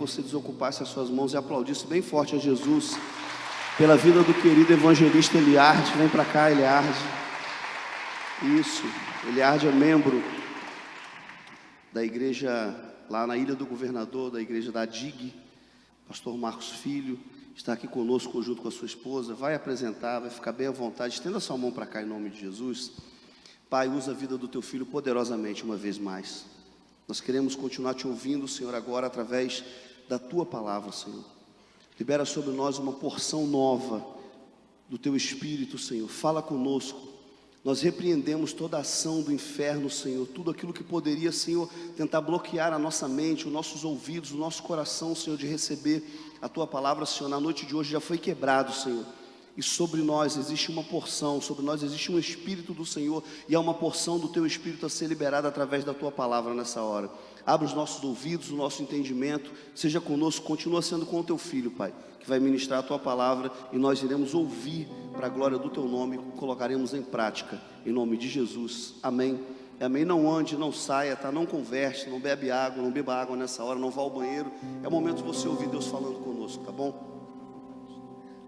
você desocupasse as suas mãos e aplaudisse bem forte a Jesus pela vida do querido evangelista Eliardi. Vem para cá, Eliardi. Isso, Eliardi é membro da igreja lá na Ilha do Governador, da igreja da DIG. Pastor Marcos Filho está aqui conosco junto com a sua esposa. Vai apresentar, vai ficar bem à vontade. Estenda sua mão para cá em nome de Jesus. Pai, usa a vida do teu filho poderosamente uma vez mais. Nós queremos continuar te ouvindo, Senhor, agora através da tua palavra, Senhor. Libera sobre nós uma porção nova do teu Espírito, Senhor. Fala conosco. Nós repreendemos toda a ação do inferno, Senhor. Tudo aquilo que poderia, Senhor, tentar bloquear a nossa mente, os nossos ouvidos, o nosso coração, Senhor, de receber a tua palavra, Senhor. Na noite de hoje já foi quebrado, Senhor. E sobre nós existe uma porção, sobre nós existe um Espírito do Senhor, e há uma porção do teu Espírito a ser liberada através da tua palavra nessa hora. Abre os nossos ouvidos, o nosso entendimento, seja conosco, continua sendo com o teu filho, Pai, que vai ministrar a tua palavra, e nós iremos ouvir para a glória do teu nome, colocaremos em prática, em nome de Jesus, amém. Amém. Não ande, não saia, tá? Não converse, não bebe água, não beba água nessa hora, não vá ao banheiro, é o momento de você ouvir Deus falando conosco, tá bom?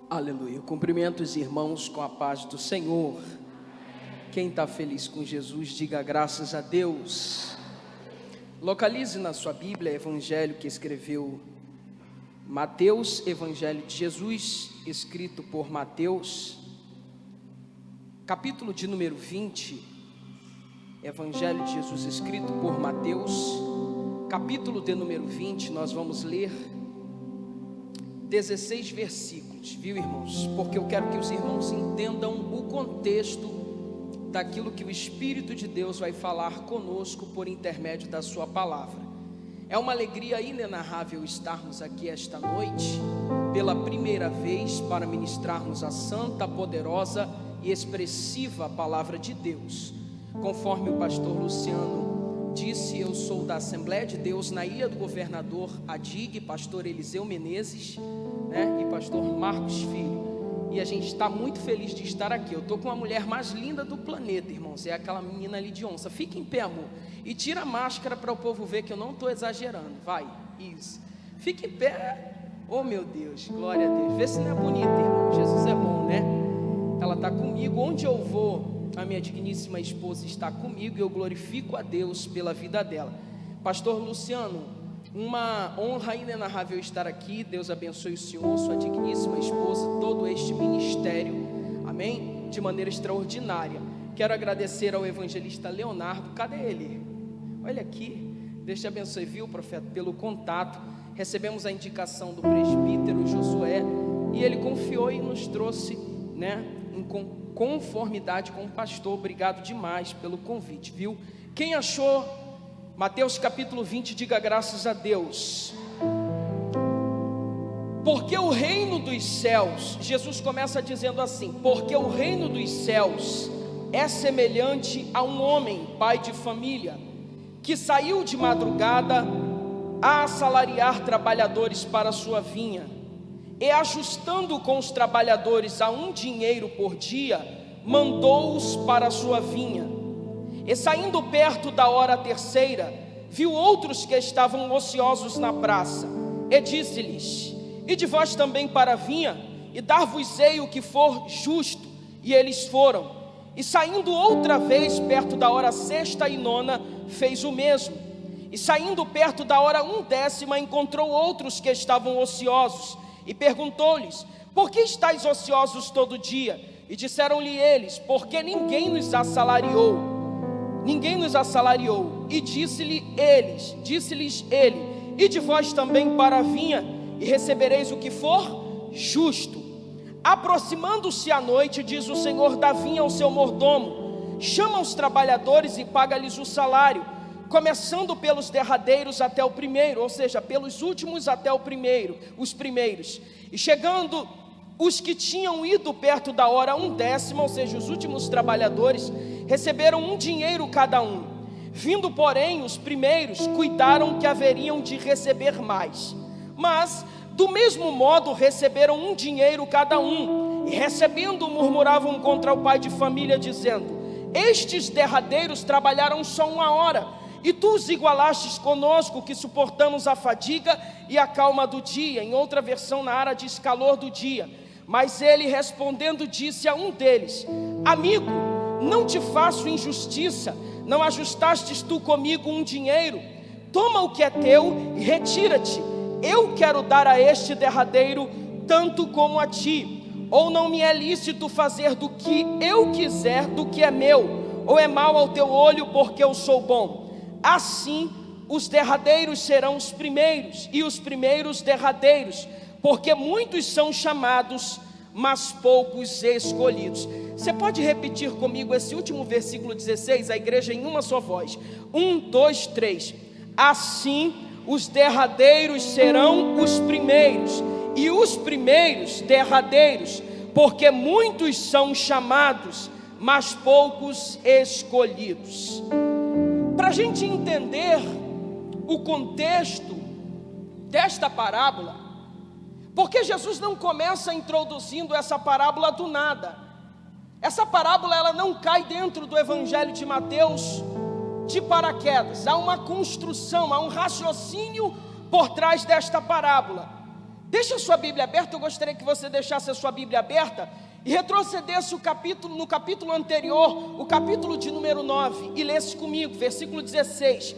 Aleluia. Eu cumprimento os irmãos com a paz do Senhor. Quem está feliz com Jesus, diga graças a Deus. Localize na sua Bíblia o evangelho que escreveu Mateus, Evangelho de Jesus, escrito por Mateus, capítulo de número 20. Evangelho de Jesus escrito por Mateus, capítulo de número 20. Nós vamos ler 16 versículos, viu, irmãos? Porque eu quero que os irmãos entendam o contexto daquilo que o Espírito de Deus vai falar conosco por intermédio da sua palavra. É uma alegria inenarrável estarmos aqui esta noite, pela primeira vez, para ministrarmos a santa, poderosa e expressiva palavra de Deus. Conforme o pastor Luciano disse, eu sou da Assembleia de Deus na Ilha do Governador, a DIG, pastor Eliseu Menezes, e pastor Marcos Filho, e a gente está muito feliz de estar aqui. Eu estou com a mulher mais linda do planeta, irmãos, é aquela menina ali de onça. Fica em pé, amor, e tira a máscara para o povo ver que eu não estou exagerando, vai, isso, fica em pé. Oh meu Deus, glória a Deus, vê se não é bonita, irmão, Jesus é bom, né? Ela está comigo, onde eu vou, a minha digníssima esposa está comigo, e eu glorifico a Deus pela vida dela. Pastor Luciano, uma honra inenarrável estar aqui. Deus abençoe o senhor, sua digníssima esposa, todo este ministério, amém, de maneira extraordinária. Quero agradecer ao evangelista Leonardo. Cadê ele? Olha aqui. Deus te abençoe, viu, profeta, pelo contato. Recebemos a indicação do presbítero Josué, e ele confiou e nos trouxe, em conformidade com o pastor. Obrigado demais pelo convite, viu? Quem achou Mateus capítulo 20, diga graças a Deus. Porque o reino dos céus, Jesus começa dizendo assim: porque o reino dos céus é semelhante a um homem, pai de família, que saiu de madrugada a assalariar trabalhadores para a sua vinha, e ajustando com os trabalhadores a um dinheiro por dia, mandou-os para a sua vinha. E saindo perto da hora terceira, viu outros que estavam ociosos na praça, e disse-lhes: ide vós também para a vinha, e dar-vos-ei o que for justo. E eles foram. E saindo outra vez perto da hora sexta e nona, fez o mesmo. E saindo perto da hora 1/10, encontrou outros que estavam ociosos, e perguntou-lhes: por que estáis ociosos todo dia? E disseram-lhe eles: porque ninguém nos assalariou. Ninguém nos assalariou. E disse-lhes ele: ide vós também para a vinha, e recebereis o que for justo. Aproximando-se a noite, diz o senhor da vinha ao seu mordomo: chama os trabalhadores e paga-lhes o salário, começando pelos derradeiros até o primeiro, ou seja, pelos últimos até os primeiros. E chegando os que tinham ido perto da hora 1/10, ou seja, os últimos trabalhadores, receberam um dinheiro cada um. Vindo, porém, os primeiros, cuidaram que haveriam de receber mais. Mas, do mesmo modo, receberam um dinheiro cada um. E recebendo, murmuravam contra o pai de família, dizendo: estes derradeiros trabalharam só 1 hora, e tu os igualastes conosco, que suportamos a fadiga e a calma do dia. Em outra versão, na Ara, diz calor do dia. Mas ele respondendo disse a um deles: amigo, não te faço injustiça, não ajustastes tu comigo um dinheiro? Toma o que é teu e retira-te. Eu quero dar a este derradeiro tanto como a ti. Ou não me é lícito fazer do que eu quiser do que é meu? Ou é mal ao teu olho porque eu sou bom? Assim os derradeiros serão os primeiros, e os primeiros derradeiros, porque muitos são chamados, mas poucos escolhidos. Você pode repetir comigo esse último versículo 16, a igreja em uma só voz? 1, 2, 3. Assim os derradeiros serão os primeiros, e os primeiros derradeiros, porque muitos são chamados, mas poucos escolhidos. Para a gente entender o contexto desta parábola, porque Jesus não começa introduzindo essa parábola do nada. Essa parábola ela não cai dentro do Evangelho de Mateus de paraquedas. Há uma construção, há um raciocínio por trás desta parábola. Deixa a sua Bíblia aberta, eu gostaria que você deixasse a sua Bíblia aberta e retrocedesse no capítulo anterior, o capítulo de número 9, e lesse comigo, versículo 16,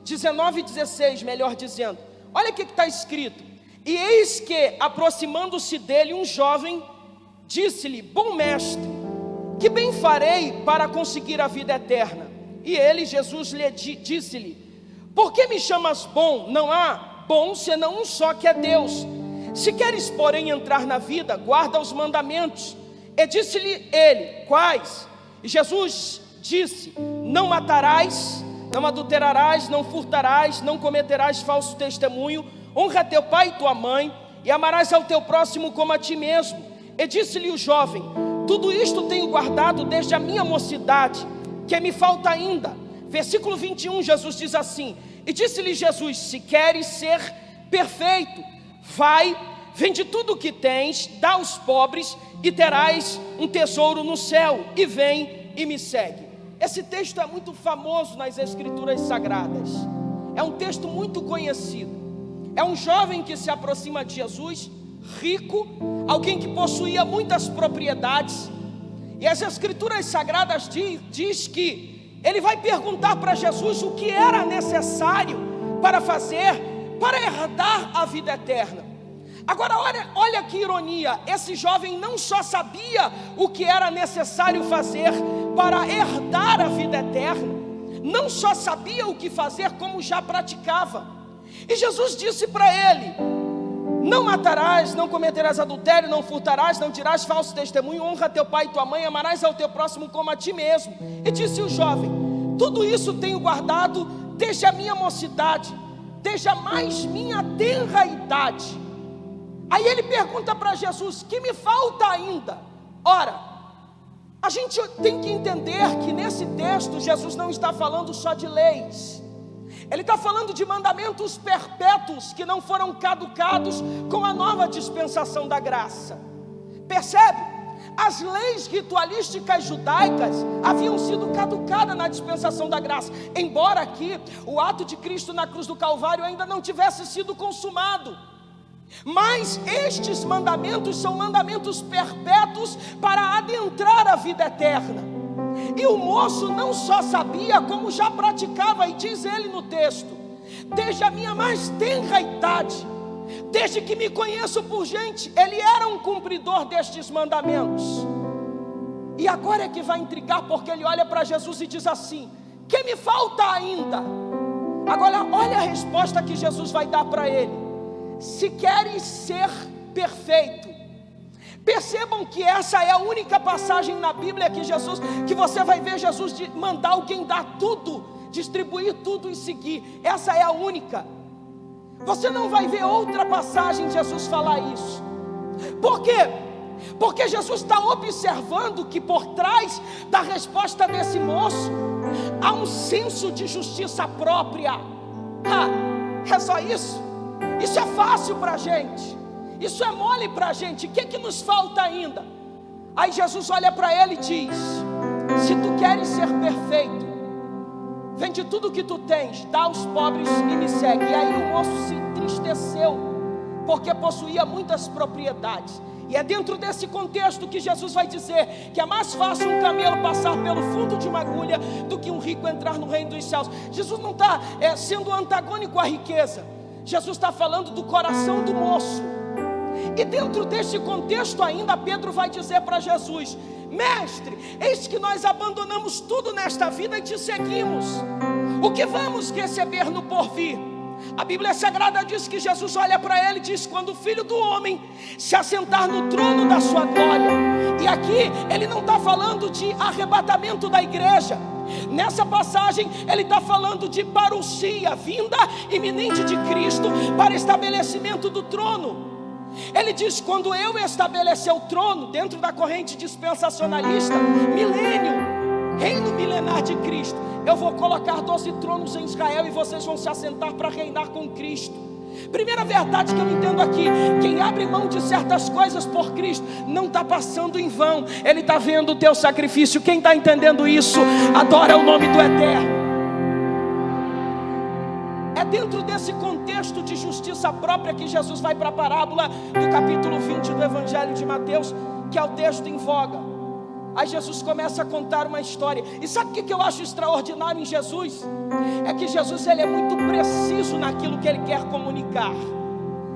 19 e 16, melhor dizendo. Olha o que está escrito: e eis que, aproximando-se dele um jovem, disse-lhe: bom mestre, que bem farei para conseguir a vida eterna? E ele, Jesus, disse-lhe: por que me chamas bom? Não há bom senão um só, que é Deus. Se queres, porém, entrar na vida, guarda os mandamentos. E disse-lhe ele: quais? E Jesus disse: não matarás, não adulterarás, não furtarás, não cometerás falso testemunho, honra teu pai e tua mãe, e amarás ao teu próximo como a ti mesmo. E disse-lhe o jovem: tudo isto tenho guardado desde a minha mocidade, que me falta ainda? Versículo 21, Jesus diz assim: e disse-lhe Jesus: se queres ser perfeito, vai, vende tudo o que tens, dá aos pobres, e terás um tesouro no céu, e vem e me segue. Esse texto é muito famoso nas Escrituras Sagradas, é um texto muito conhecido. É um jovem que se aproxima de Jesus, rico, alguém que possuía muitas propriedades, e as Escrituras Sagradas diz que ele vai perguntar para Jesus o que era necessário para fazer, para herdar a vida eterna. Agora olha que ironia, esse jovem não só sabia o que era necessário fazer para herdar a vida eterna, não só sabia o que fazer, como já praticava. E Jesus disse para ele: não matarás, não cometerás adultério, não furtarás, não dirás falso testemunho, honra teu pai e tua mãe, amarás ao teu próximo como a ti mesmo. E disse o jovem: tudo isso tenho guardado desde a minha mocidade, desde a mais minha tenra idade. Aí ele pergunta para Jesus: que me falta ainda? Ora, a gente tem que entender que nesse texto Jesus não está falando só de leis, ele está falando de mandamentos perpétuos que não foram caducados com a nova dispensação da graça. Percebe? As leis ritualísticas judaicas haviam sido caducadas na dispensação da graça, embora aqui o ato de Cristo na cruz do Calvário ainda não tivesse sido consumado. Mas estes mandamentos são mandamentos perpétuos para adentrar a vida eterna. E o moço não só sabia, como já praticava, e diz ele no texto: desde a minha mais tenra idade, desde que me conheço por gente, ele era um cumpridor destes mandamentos. E agora é que vai intrigar, porque ele olha para Jesus e diz assim: que me falta ainda? Agora olha a resposta que Jesus vai dar para ele: se queres ser perfeito. Percebam que essa é a única passagem na Bíblia que você vai ver Jesus mandar alguém dar tudo, distribuir tudo e seguir. Essa é a única. Você não vai ver outra passagem de Jesus falar isso. Por quê? Porque Jesus está observando que por trás da resposta desse moço há um senso de justiça própria. É só isso? Isso é fácil para a gente, isso é mole para a gente. O que nos falta ainda? Aí Jesus olha para ele e diz: se tu queres ser perfeito, vende tudo o que tu tens, dá aos pobres e me segue. E aí o moço se entristeceu, porque possuía muitas propriedades. E é dentro desse contexto que Jesus vai dizer que é mais fácil um camelo passar pelo fundo de uma agulha do que um rico entrar no reino dos céus. Jesus não está sendo antagônico à riqueza. Jesus está falando do coração do moço. E dentro deste contexto ainda, Pedro vai dizer para Jesus: mestre, eis que nós abandonamos tudo nesta vida e te seguimos. O que vamos receber no porvir? A Bíblia Sagrada diz que Jesus olha para ele e diz: quando o Filho do Homem se assentar no trono da sua glória. E aqui ele não está falando de arrebatamento da igreja. Nessa passagem ele está falando de parousia, vinda iminente de Cristo para estabelecimento do trono. Ele diz: quando eu estabelecer o trono, dentro da corrente dispensacionalista, milênio, reino milenar de Cristo, eu vou colocar 12 tronos em Israel e vocês vão se assentar para reinar com Cristo. Primeira verdade que eu entendo aqui: quem abre mão de certas coisas por Cristo não está passando em vão, ele está vendo o teu sacrifício. Quem está entendendo isso, adora o nome do Eterno. É dentro desse contexto de justiça própria que Jesus vai para a parábola do capítulo 20 do Evangelho de Mateus, que é o texto em voga. Aí Jesus começa a contar uma história. E sabe o que eu acho extraordinário em Jesus? É que Jesus, ele é muito preciso naquilo que ele quer comunicar.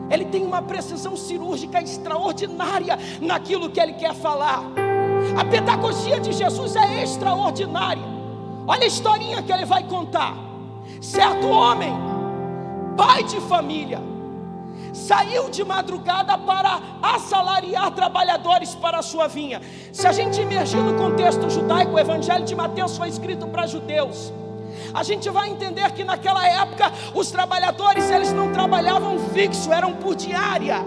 Ele tem uma precisão cirúrgica extraordinária naquilo que ele quer falar. A pedagogia de Jesus é extraordinária. Olha a historinha que ele vai contar. Certo homem, pai de família, saiu de madrugada para assalariar trabalhadores para a sua vinha. Se a gente emergir no contexto judaico, o Evangelho de Mateus foi escrito para judeus. A gente vai entender que naquela época os trabalhadores, eles não trabalhavam fixo, eram por diária.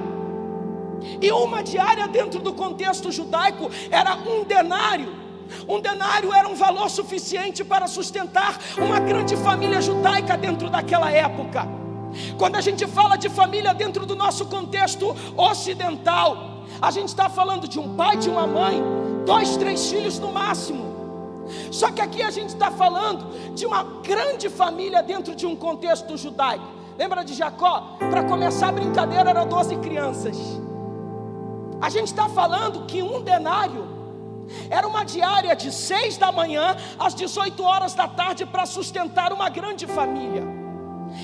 E uma diária dentro do contexto judaico era um denário. Um denário era um valor suficiente para sustentar uma grande família judaica dentro daquela época. Quando a gente fala de família dentro do nosso contexto ocidental, a gente está falando de um pai, de uma mãe, 2, 3 filhos no máximo. Só que aqui a gente está falando de uma grande família dentro de um contexto judaico. Lembra de Jacó? Para começar a brincadeira eram 12 crianças. A gente está falando que um denário era uma diária de 6 da manhã às 18 horas da tarde para sustentar uma grande família.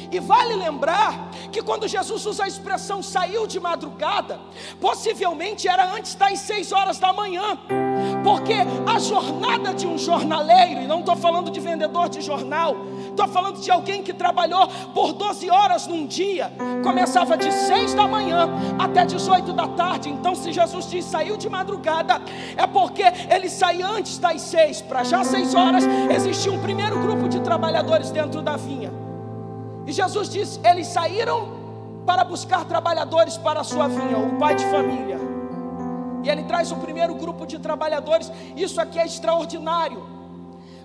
E vale lembrar que quando Jesus usa a expressão saiu de madrugada, possivelmente era antes das 6 horas da manhã. Porque a jornada de um jornaleiro, e não estou falando de vendedor de jornal, estou falando de alguém que trabalhou por 12 horas num dia, começava de 6 da manhã até 18 da tarde. Então se Jesus diz saiu de madrugada, é porque ele saía antes das 6, para já 6 horas existia um primeiro grupo de trabalhadores dentro da vinha. E Jesus diz, eles saíram para buscar trabalhadores para a sua vinha, o pai de família. E ele traz o primeiro grupo de trabalhadores. Isso aqui é extraordinário,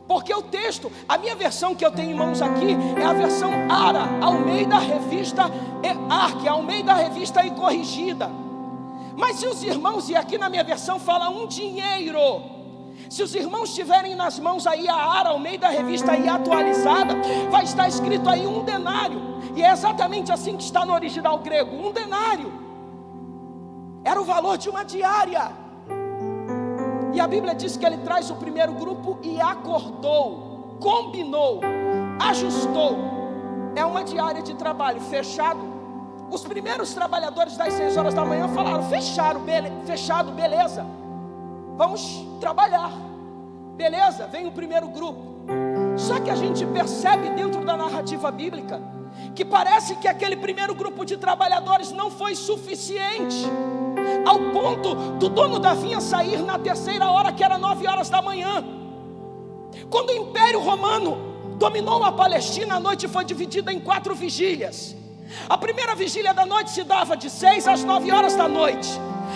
porque o texto, a minha versão que eu tenho em mãos aqui é a versão ARA, Almeida Revista e Almeida Revista e Corrigida. Mas se os irmãos, e aqui na minha versão fala um dinheiro, se os irmãos tiverem nas mãos aí a ARA, Almeida Revista e Atualizada, vai estar escrito aí um denário. E é exatamente assim que está no original grego, um denário. Era o valor de uma diária. E a Bíblia diz que ele traz o primeiro grupo e acordou, combinou, ajustou. É uma diária de trabalho, fechado. Os primeiros trabalhadores das 6 horas da manhã falaram, fechado, beleza. Vamos trabalhar, beleza, vem o primeiro grupo. Só que a gente percebe dentro da narrativa bíblica que parece que aquele primeiro grupo de trabalhadores não foi suficiente, ao ponto do dono da vinha sair na terceira hora, que era 9 horas da manhã. Quando o Império Romano dominou a Palestina, a noite foi dividida em 4 vigílias. A primeira vigília da noite se dava de 6 às 9 horas da noite.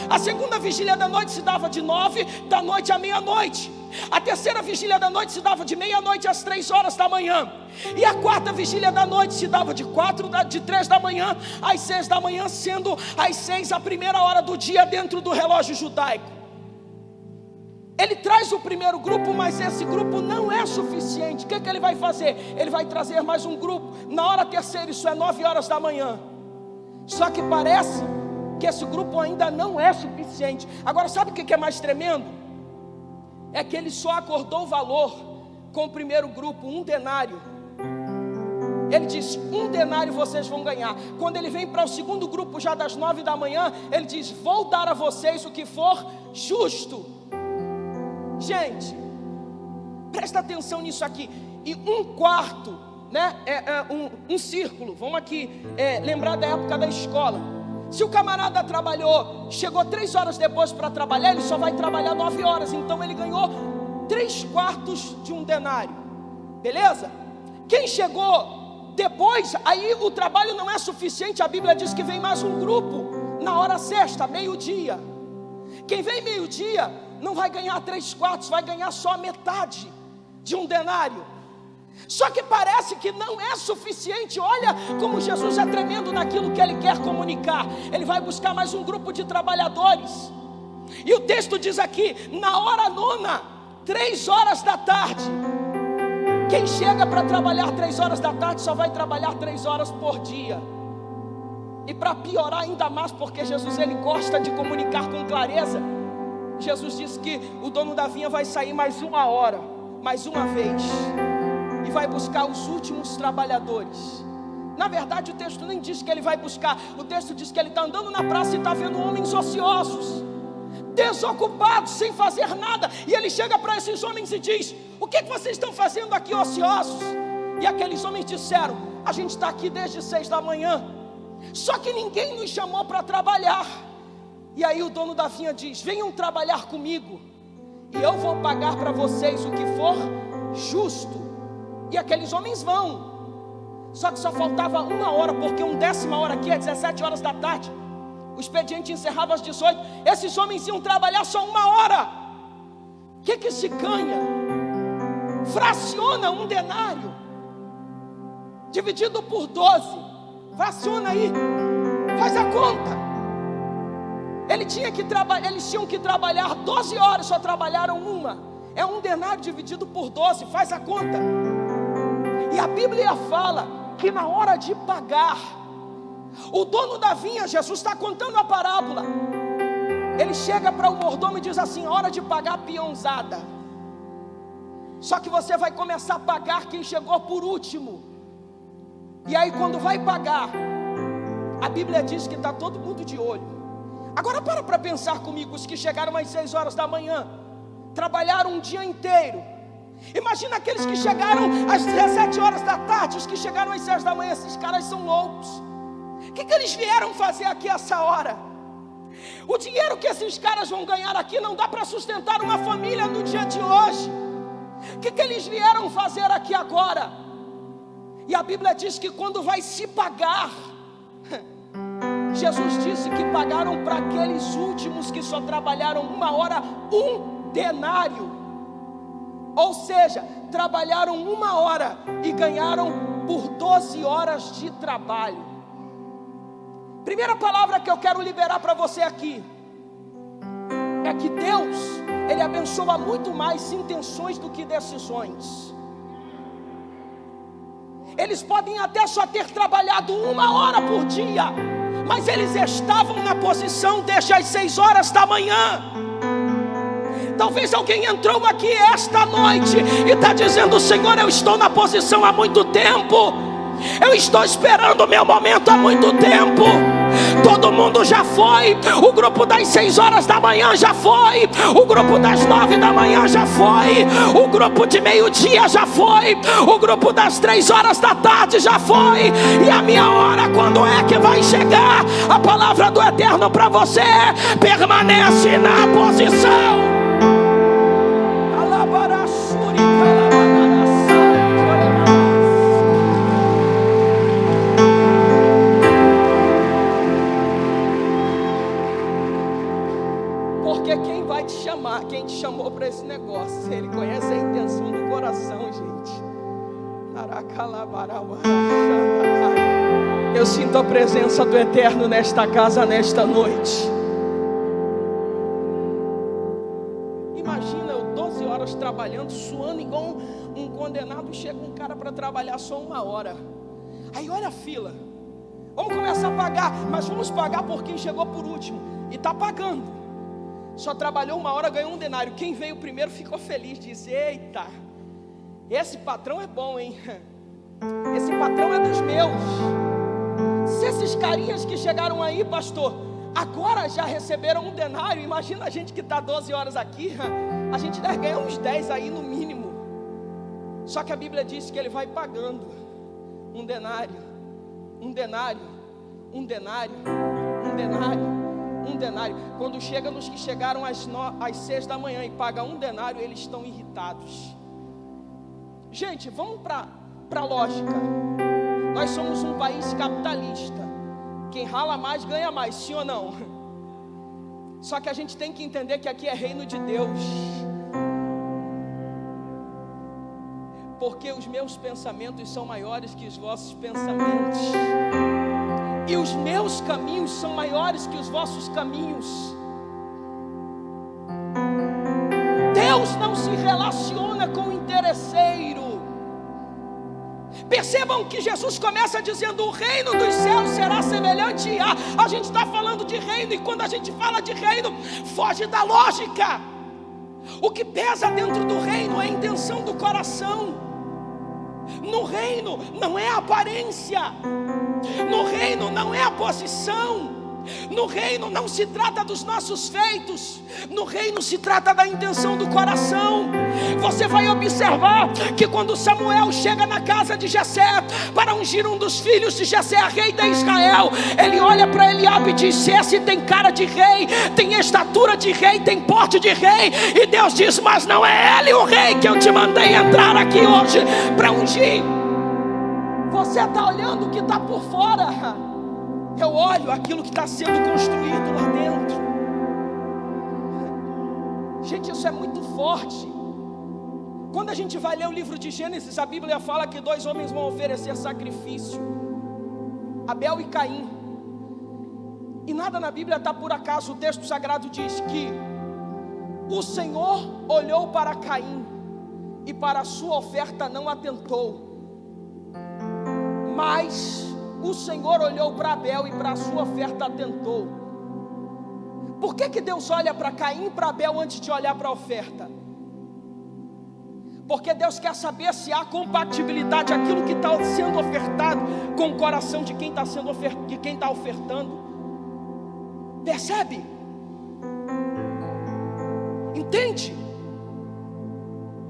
A segunda vigília da noite se dava de 9 da noite à meia-noite. A terceira vigília da noite se dava de meia-noite às 3 horas da manhã. E a quarta vigília da noite se dava de 3 da manhã às 6 da manhã, sendo às 6 a primeira hora do dia dentro do relógio judaico. Ele traz o primeiro grupo, mas esse grupo não é suficiente. O que ele vai fazer? Ele vai trazer mais um grupo, na hora terceira, isso é 9 horas da manhã. Só que parece que esse grupo ainda não é suficiente. Agora sabe o que é mais tremendo? É que ele só acordou o valor com o primeiro grupo, 1 denário. Ele diz, 1 denário vocês vão ganhar. Quando ele vem para o segundo grupo, já das 9 da manhã, ele diz, vou dar a vocês o que for justo. Gente, presta atenção nisso aqui. E 1/4, né, um círculo. Vamos aqui lembrar da época da escola. Se o camarada trabalhou, chegou 3 horas depois para trabalhar, ele só vai trabalhar 9 horas. Então ele ganhou 3/4 de 1 denário. Beleza? Quem chegou depois, aí o trabalho não é suficiente. A Bíblia diz que vem mais um grupo na hora sexta, meio-dia. Quem vem meio-dia não vai ganhar 3/4, vai ganhar só a metade de 1 denário. Só que parece que não é suficiente. Olha como Jesus é tremendo naquilo que Ele quer comunicar. Ele vai buscar mais um grupo de trabalhadores. E o texto diz aqui, na hora 9, 3 horas da tarde. Quem chega para trabalhar 3 horas da tarde só vai trabalhar 3 horas por dia. E para piorar ainda mais, porque Jesus ele gosta de comunicar com clareza, Jesus disse que o dono da vinha vai sair mais 1 hora, mais uma vez, e vai buscar os últimos trabalhadores. Na verdade o texto nem diz que ele vai buscar. O texto diz que ele está andando na praça e está vendo homens ociosos, desocupados, sem fazer nada. E ele chega para esses homens e diz, o que vocês estão fazendo aqui ociosos? E aqueles homens disseram, a gente está aqui desde 6 da manhã, só que ninguém nos chamou para trabalhar. E aí o dono da vinha diz, venham trabalhar comigo, e eu vou pagar para vocês o que for justo. E aqueles homens vão. Só que só faltava 1 hora, porque 1/10 hora aqui é 17 horas da tarde. O expediente encerrava às 18. Esses homens iam trabalhar só 1 hora. O que se ganha? Fraciona 1 denário dividido por 12. Fraciona aí, faz a conta. Eles tinham que trabalhar 12 horas, só trabalharam 1. É 1 denário dividido por 12, faz a conta. E a Bíblia fala que na hora de pagar, o dono da vinha, Jesus está contando a parábola, ele chega para o mordomo e diz assim, hora de pagar a peãozada. Só que você vai começar a pagar quem chegou por último. E aí quando vai pagar, a Bíblia diz que está todo mundo de olho. Agora para pensar comigo, os que chegaram às 6 horas da manhã, trabalharam um dia inteiro. Imagina aqueles que chegaram às 17 horas da tarde, os que chegaram às 6 da manhã, esses caras são loucos. O que eles vieram fazer aqui essa hora? O dinheiro que esses caras vão ganhar aqui não dá para sustentar uma família no dia de hoje. O que eles vieram fazer aqui agora? E a Bíblia diz que quando vai se pagar, Jesus disse que pagaram para aqueles últimos que só trabalharam 1 hora, 1 denário. Ou seja, trabalharam 1 hora e ganharam por 12 horas de trabalho. Primeira palavra que eu quero liberar para você aqui é que Deus, Ele abençoa muito mais intenções do que decisões. Eles podem até só ter trabalhado 1 hora por dia, mas eles estavam na posição desde as 6 horas da manhã. Talvez alguém entrou aqui esta noite e está dizendo, Senhor, eu estou na posição há muito tempo, eu estou esperando o meu momento há muito tempo. Todo mundo já foi, o grupo das 6 horas da manhã já foi, o grupo das 9 da manhã já foi, o grupo de meio-dia já foi, o grupo das 3 horas da tarde já foi. E a minha hora quando é que vai chegar? A palavra do Eterno para você é, permanece na posição. Quem te chamou para esse negócio, Ele conhece a intenção do coração, gente. Eu sinto a presença do Eterno nesta casa, nesta noite. Imagina trabalhando, suando igual um condenado. Chega um cara para trabalhar só 1 hora. Aí olha a fila. Vamos começar a pagar, mas vamos pagar por quem chegou por último. E está pagando. Só trabalhou 1 hora, ganhou 1 denário. Quem veio primeiro ficou feliz, disse: eita, esse patrão é bom, hein? Esse patrão é dos meus. Se esses carinhas que chegaram aí, pastor, agora já receberam 1 denário, imagina a gente que está 12 horas aqui, a gente deve ganhar uns 10 aí no mínimo. Só que a Bíblia diz que ele vai pagando 1 denário, 1 denário, 1 denário, 1 denário, 1 denário. Quando chega nos que chegaram às 6 da manhã e paga 1 denário, eles estão irritados. Gente, vamos para a lógica. Nós somos um país capitalista. Quem rala mais ganha mais, sim ou não? Só que a gente tem que entender que aqui é reino de Deus. Porque os meus pensamentos são maiores que os vossos pensamentos, e os meus caminhos são maiores que os vossos caminhos. Deus não se relaciona com o interesseiro. Percebam que Jesus começa dizendo: o reino dos céus será semelhante a gente está falando de reino, e quando a gente fala de reino, foge da lógica. O que pesa dentro do reino é a intenção do coração. No reino não é a aparência, no reino não é a posição, no reino não se trata dos nossos feitos, no reino se trata da intenção do coração. Você vai observar que quando Samuel chega na casa de Jessé para ungir um dos filhos de Jessé, rei de Israel, ele olha para Eliabe e diz: esse tem cara de rei, tem estatura de rei, tem porte de rei. E Deus diz: mas não é ele o rei que eu te mandei entrar aqui hoje para ungir. Você está olhando o que está por fora, eu olho aquilo que está sendo construído lá dentro. Gente, isso é muito forte. Quando a gente vai ler o livro de Gênesis, a Bíblia fala que 2 homens vão oferecer sacrifício: Abel e Caim. E nada na Bíblia está por acaso. O texto sagrado diz que o Senhor olhou para Caim e para a sua oferta não atentou, mas o Senhor olhou para Abel e para a sua oferta atentou. Por que Deus olha para Caim e para Abel antes de olhar para a oferta? Porque Deus quer saber se há compatibilidade aquilo que está sendo ofertado com o coração de quem está ofertando. Percebe? Entende?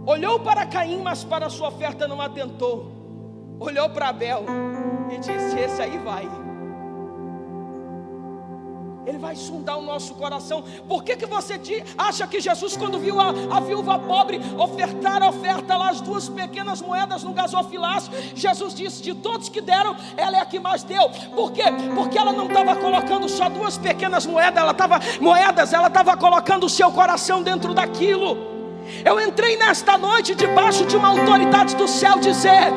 Olhou para Caim, mas para a sua oferta não atentou. Olhou para Abel e disse: esse aí vai. Ele vai sondar o nosso coração. Por que você acha que Jesus, quando viu a viúva pobre ofertar a oferta lá, as 2 pequenas moedas no gasofilaço, Jesus disse: de todos que deram, ela é a que mais deu. Por quê? Porque ela não estava colocando só 2 pequenas moedas, ela estava colocando o seu coração dentro daquilo. Eu entrei nesta noite debaixo de uma autoridade do céu dizer: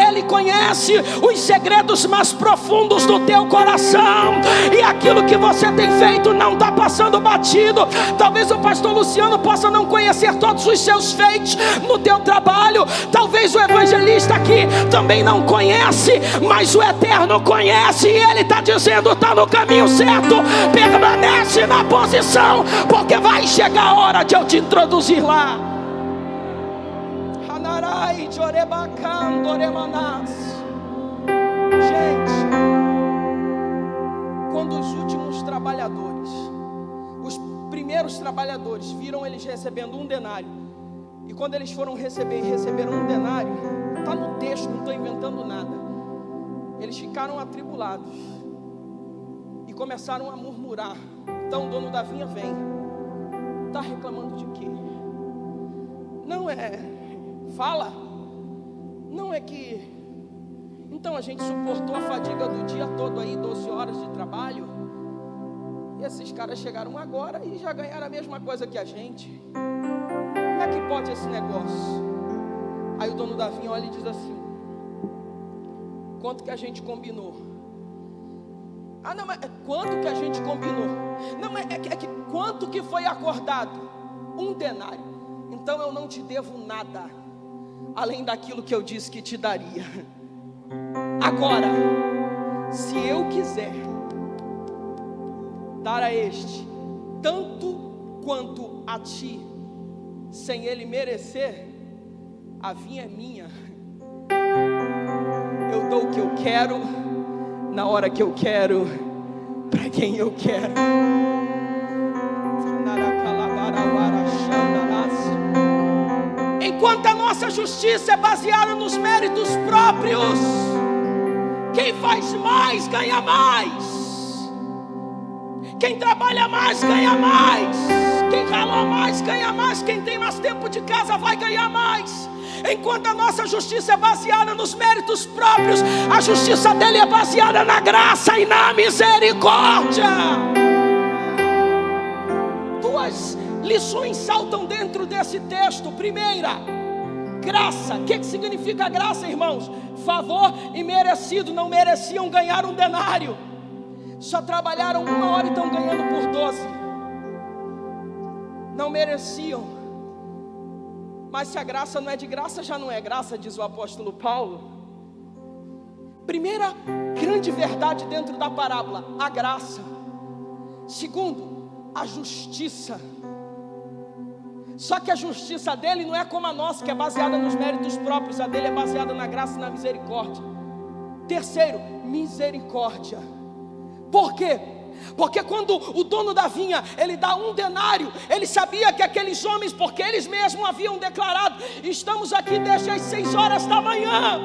Ele conhece os segredos mais profundos do teu coração, e aquilo que você tem feito não está passando batido. Talvez o pastor Luciano possa não conhecer todos os seus feitos no teu trabalho, talvez o evangelista aqui também não conhece, mas o Eterno conhece, e Ele está dizendo: está no caminho certo, permanece na posição, porque vai chegar a hora de eu te introduzir lá. Gente, quando os últimos trabalhadores, os primeiros trabalhadores viram eles recebendo 1 denário, e quando eles foram receberam 1 denário, está no texto, não estou inventando nada, eles ficaram atribulados e começaram a murmurar. Então o dono da vinha vem: está reclamando de quê? Não é, fala. Não é que, então a gente suportou a fadiga do dia todo aí, 12 horas de trabalho, e esses caras chegaram agora e já ganharam a mesma coisa que a gente. Como é que pode esse negócio? Aí o dono da vinha olha e diz assim: quanto que a gente combinou? Ah, não, mas quanto que a gente combinou? Não, é que quanto que foi acordado? 1 denário. então eu não te devo nada, além daquilo que eu disse que te daria. Agora, se eu quiser dar a este tanto quanto a ti, sem ele merecer, a vinha é minha. Eu dou o que eu quero, na hora que eu quero, para quem eu quero. Enquanto a nossa justiça é baseada nos méritos próprios, quem faz mais ganha mais, quem trabalha mais ganha mais, quem rala mais ganha mais, quem tem mais tempo de casa vai ganhar mais. Enquanto a nossa justiça é baseada nos méritos próprios, a justiça dele é baseada na graça e na misericórdia. Duas lições saltam dentro desse texto. Primeira, graça. O que significa graça, irmãos? Favor imerecido. Não mereciam ganhar um denário, só trabalharam 1 hora e estão ganhando por 12. Não mereciam. Mas se a graça não é de graça, já não é graça, diz o apóstolo Paulo. Primeira grande verdade dentro da parábola, a graça. Segundo, a justiça. Só que a justiça dele não é como a nossa, que é baseada nos méritos próprios. A dele é baseada na graça e na misericórdia. Terceiro, misericórdia. Por quê? Porque quando o dono da vinha, ele dá 1 denário, ele sabia que aqueles homens, porque eles mesmos haviam declarado: estamos aqui desde as 6 horas da manhã,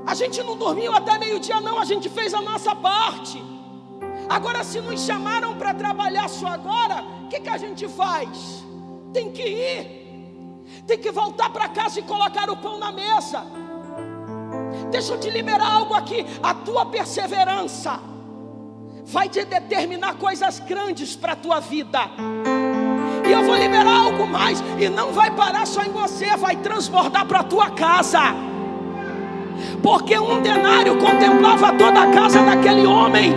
a gente não dormiu até meio-dia não, a gente fez a nossa parte. Agora se nos chamaram para trabalhar só agora, o que a gente faz? Tem que ir, tem que voltar para casa e colocar o pão na mesa. Deixa eu te liberar algo aqui. A tua perseverança vai te determinar coisas grandes para a tua vida. E eu vou liberar algo mais, e não vai parar só em você, vai transbordar para a tua casa. Porque 1 denário contemplava toda a casa daquele homem.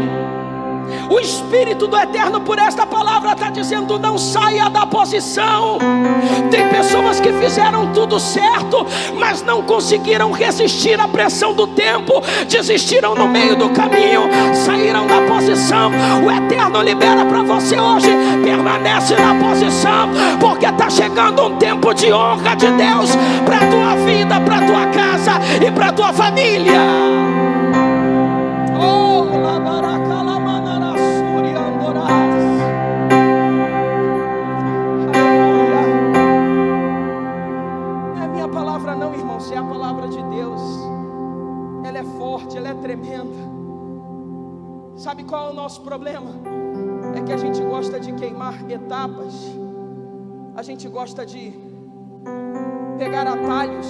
O Espírito do Eterno, por esta palavra, está dizendo: não saia da posição. Tem pessoas que fizeram tudo certo, mas não conseguiram resistir à pressão do tempo, desistiram no meio do caminho, saíram da posição. O Eterno libera para você hoje: permanece na posição, porque está chegando um tempo de honra de Deus para a tua vida, para a tua casa e para a tua família. É a palavra de Deus, ela é forte, ela é tremenda. Sabe qual é o nosso problema? É que a gente gosta de queimar etapas, a gente gosta de pegar atalhos,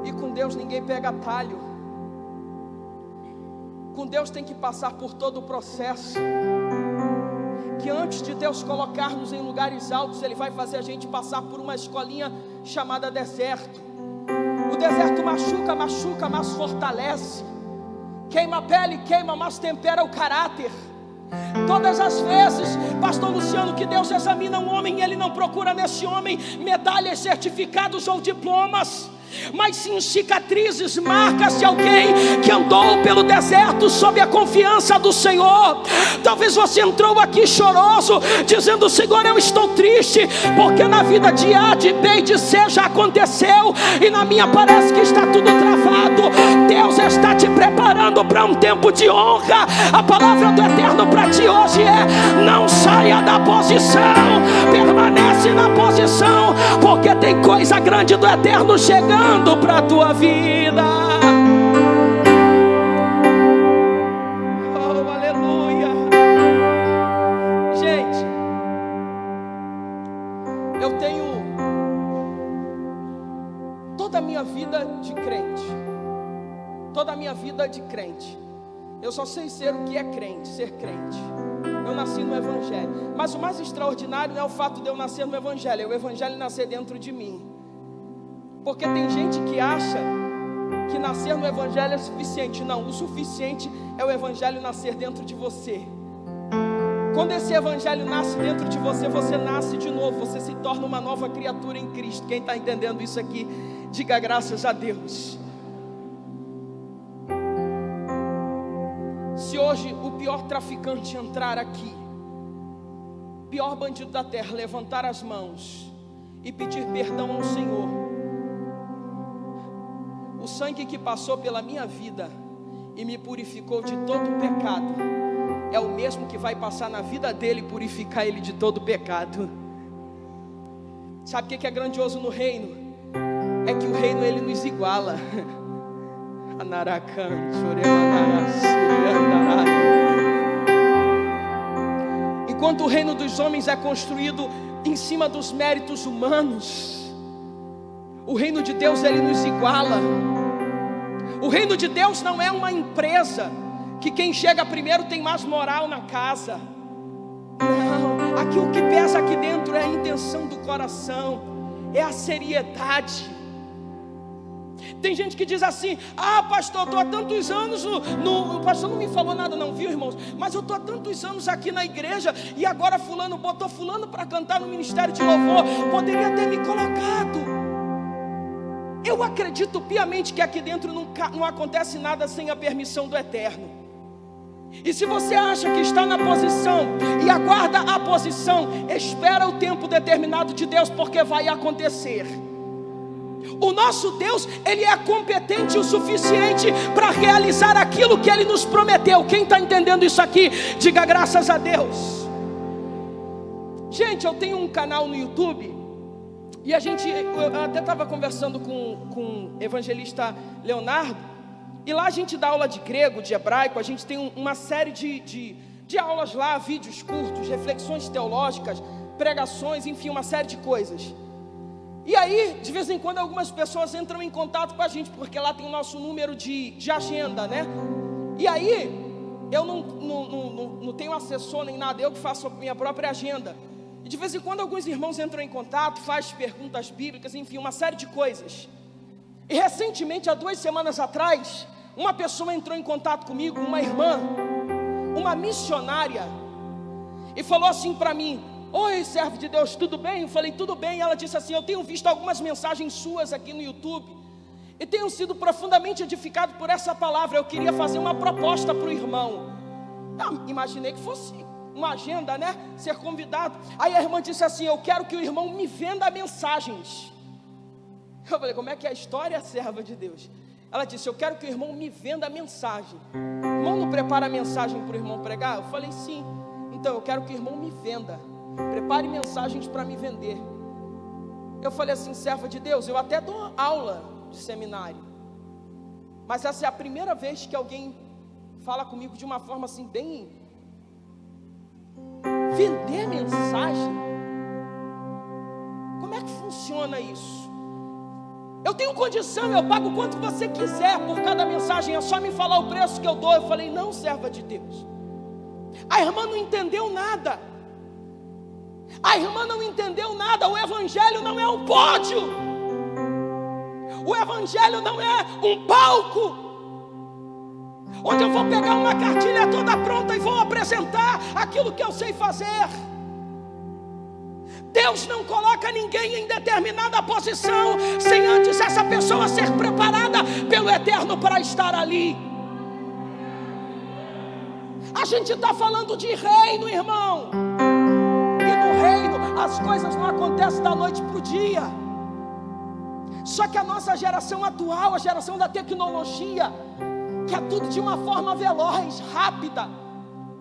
e com Deus ninguém pega atalho. Com Deus tem que passar por todo o processo, que antes de Deus colocar-nos em lugares altos, Ele vai fazer a gente passar por uma escolinha chamada deserto. O deserto machuca, machuca, mas fortalece. Queima a pele, queima, mas tempera o caráter. Todas as vezes, pastor Luciano, que Deus examina um homem, Ele não procura nesse homem medalhas, certificados ou diplomas, mas sim cicatrizes, marcas de alguém que andou pelo deserto sob a confiança do Senhor. Talvez você entrou aqui choroso, dizendo: Senhor, eu estou triste, porque na vida de A, de B e de C já aconteceu, e na minha parece que está tudo travado. Deus está te preparando para um tempo de honra. A palavra do Eterno para ti hoje é: não saia da posição, permanece na posição, porque tem coisa grande do Eterno chegando para a tua vida. Oh, aleluia. Gente, eu tenho toda a minha vida de crente, toda a minha vida de crente. Eu só sei ser o que é crente, ser crente. Eu nasci no Evangelho, mas o mais extraordinário não é o fato de eu nascer no Evangelho, é o Evangelho nascer dentro de mim. Porque tem gente que acha que nascer no Evangelho é suficiente. Não, o suficiente é o Evangelho nascer dentro de você. Quando esse evangelho nasce dentro de você, você nasce de novo, você se torna uma nova criatura em Cristo. Quem está entendendo isso aqui, diga graças a Deus. Se hoje o pior traficante entrar aqui, pior bandido da terra, levantar as mãos e pedir perdão ao Senhor, o sangue que passou pela minha vida e me purificou de todo o pecado, é o mesmo que vai passar na vida dele e purificar ele de todo o pecado. Sabe o que é grandioso no reino? É que o reino ele nos iguala. Enquanto o reino dos homens é construído em cima dos méritos humanos, o reino de Deus ele nos iguala. O reino de Deus não é uma empresa que quem chega primeiro tem mais moral na casa. Não, aqui o que pesa aqui dentro é a intenção do coração, é a seriedade. Tem gente que diz assim: ah, pastor, eu estou há tantos anos o pastor não me falou nada não, viu, irmãos? Mas eu estou há tantos anos aqui na igreja, e agora fulano botou fulano para cantar no ministério de louvor, poderia ter me colocado. Eu acredito piamente que aqui dentro não acontece nada sem a permissão do Eterno. E se você acha que está na posição e aguarda a posição, espera o tempo determinado de Deus, porque vai acontecer. O nosso Deus, Ele é competente o suficiente para realizar aquilo que Ele nos prometeu. Quem está entendendo isso aqui, diga graças a Deus. Gente, eu tenho um canal no YouTube, e eu até estava conversando com o evangelista Leonardo, e lá a gente dá aula de grego, de hebraico, a gente tem uma série de aulas lá, vídeos curtos, reflexões teológicas, pregações, enfim, uma série de coisas. E aí, de vez em quando, algumas pessoas entram em contato com a gente, porque lá tem o nosso número de agenda, né? E aí, eu não tenho assessor nem nada, eu que faço a minha própria agenda. E de vez em quando, alguns irmãos entram em contato, fazem perguntas bíblicas, enfim, uma série de coisas. E recentemente, há 2 semanas atrás, uma pessoa entrou em contato comigo, uma irmã, uma missionária, e falou assim para mim: oi, servo de Deus, tudo bem? Eu falei, tudo bem. Ela disse assim: eu tenho visto algumas mensagens suas aqui no YouTube e tenho sido profundamente edificado por essa palavra. Eu queria fazer uma proposta para o irmão. Eu imaginei que fosse uma agenda, né? Ser convidado. Aí a irmã disse assim: eu quero que o irmão me venda mensagens. Eu falei, como é que é a história, serva de Deus? Ela disse, eu quero que o irmão me venda mensagem. O irmão não prepara a mensagem para o irmão pregar? Eu falei, sim. Então eu quero que o irmão me venda. Prepare mensagens para me vender. Eu falei assim, serva de Deus, eu até dou aula de seminário, mas essa é a primeira vez que alguém fala comigo de uma forma assim, bem... Vender mensagem? Como é que funciona isso? Eu tenho condição, eu pago quanto você quiser por cada mensagem, é só me falar o preço que eu dou. Eu falei, não, serva de Deus. A irmã não entendeu nada. A irmã não entendeu nada. O evangelho não é um pódio. O evangelho não é um palco onde eu vou pegar uma cartilha toda pronta e vou apresentar aquilo que eu sei fazer. Deus não coloca ninguém em determinada posição sem antes essa pessoa ser preparada pelo Eterno para estar ali. A gente está falando de reino, irmão. E no reino as coisas não acontecem da noite para o dia. Só que a nossa geração atual, a geração da tecnologia, quer tudo de uma forma veloz, rápida.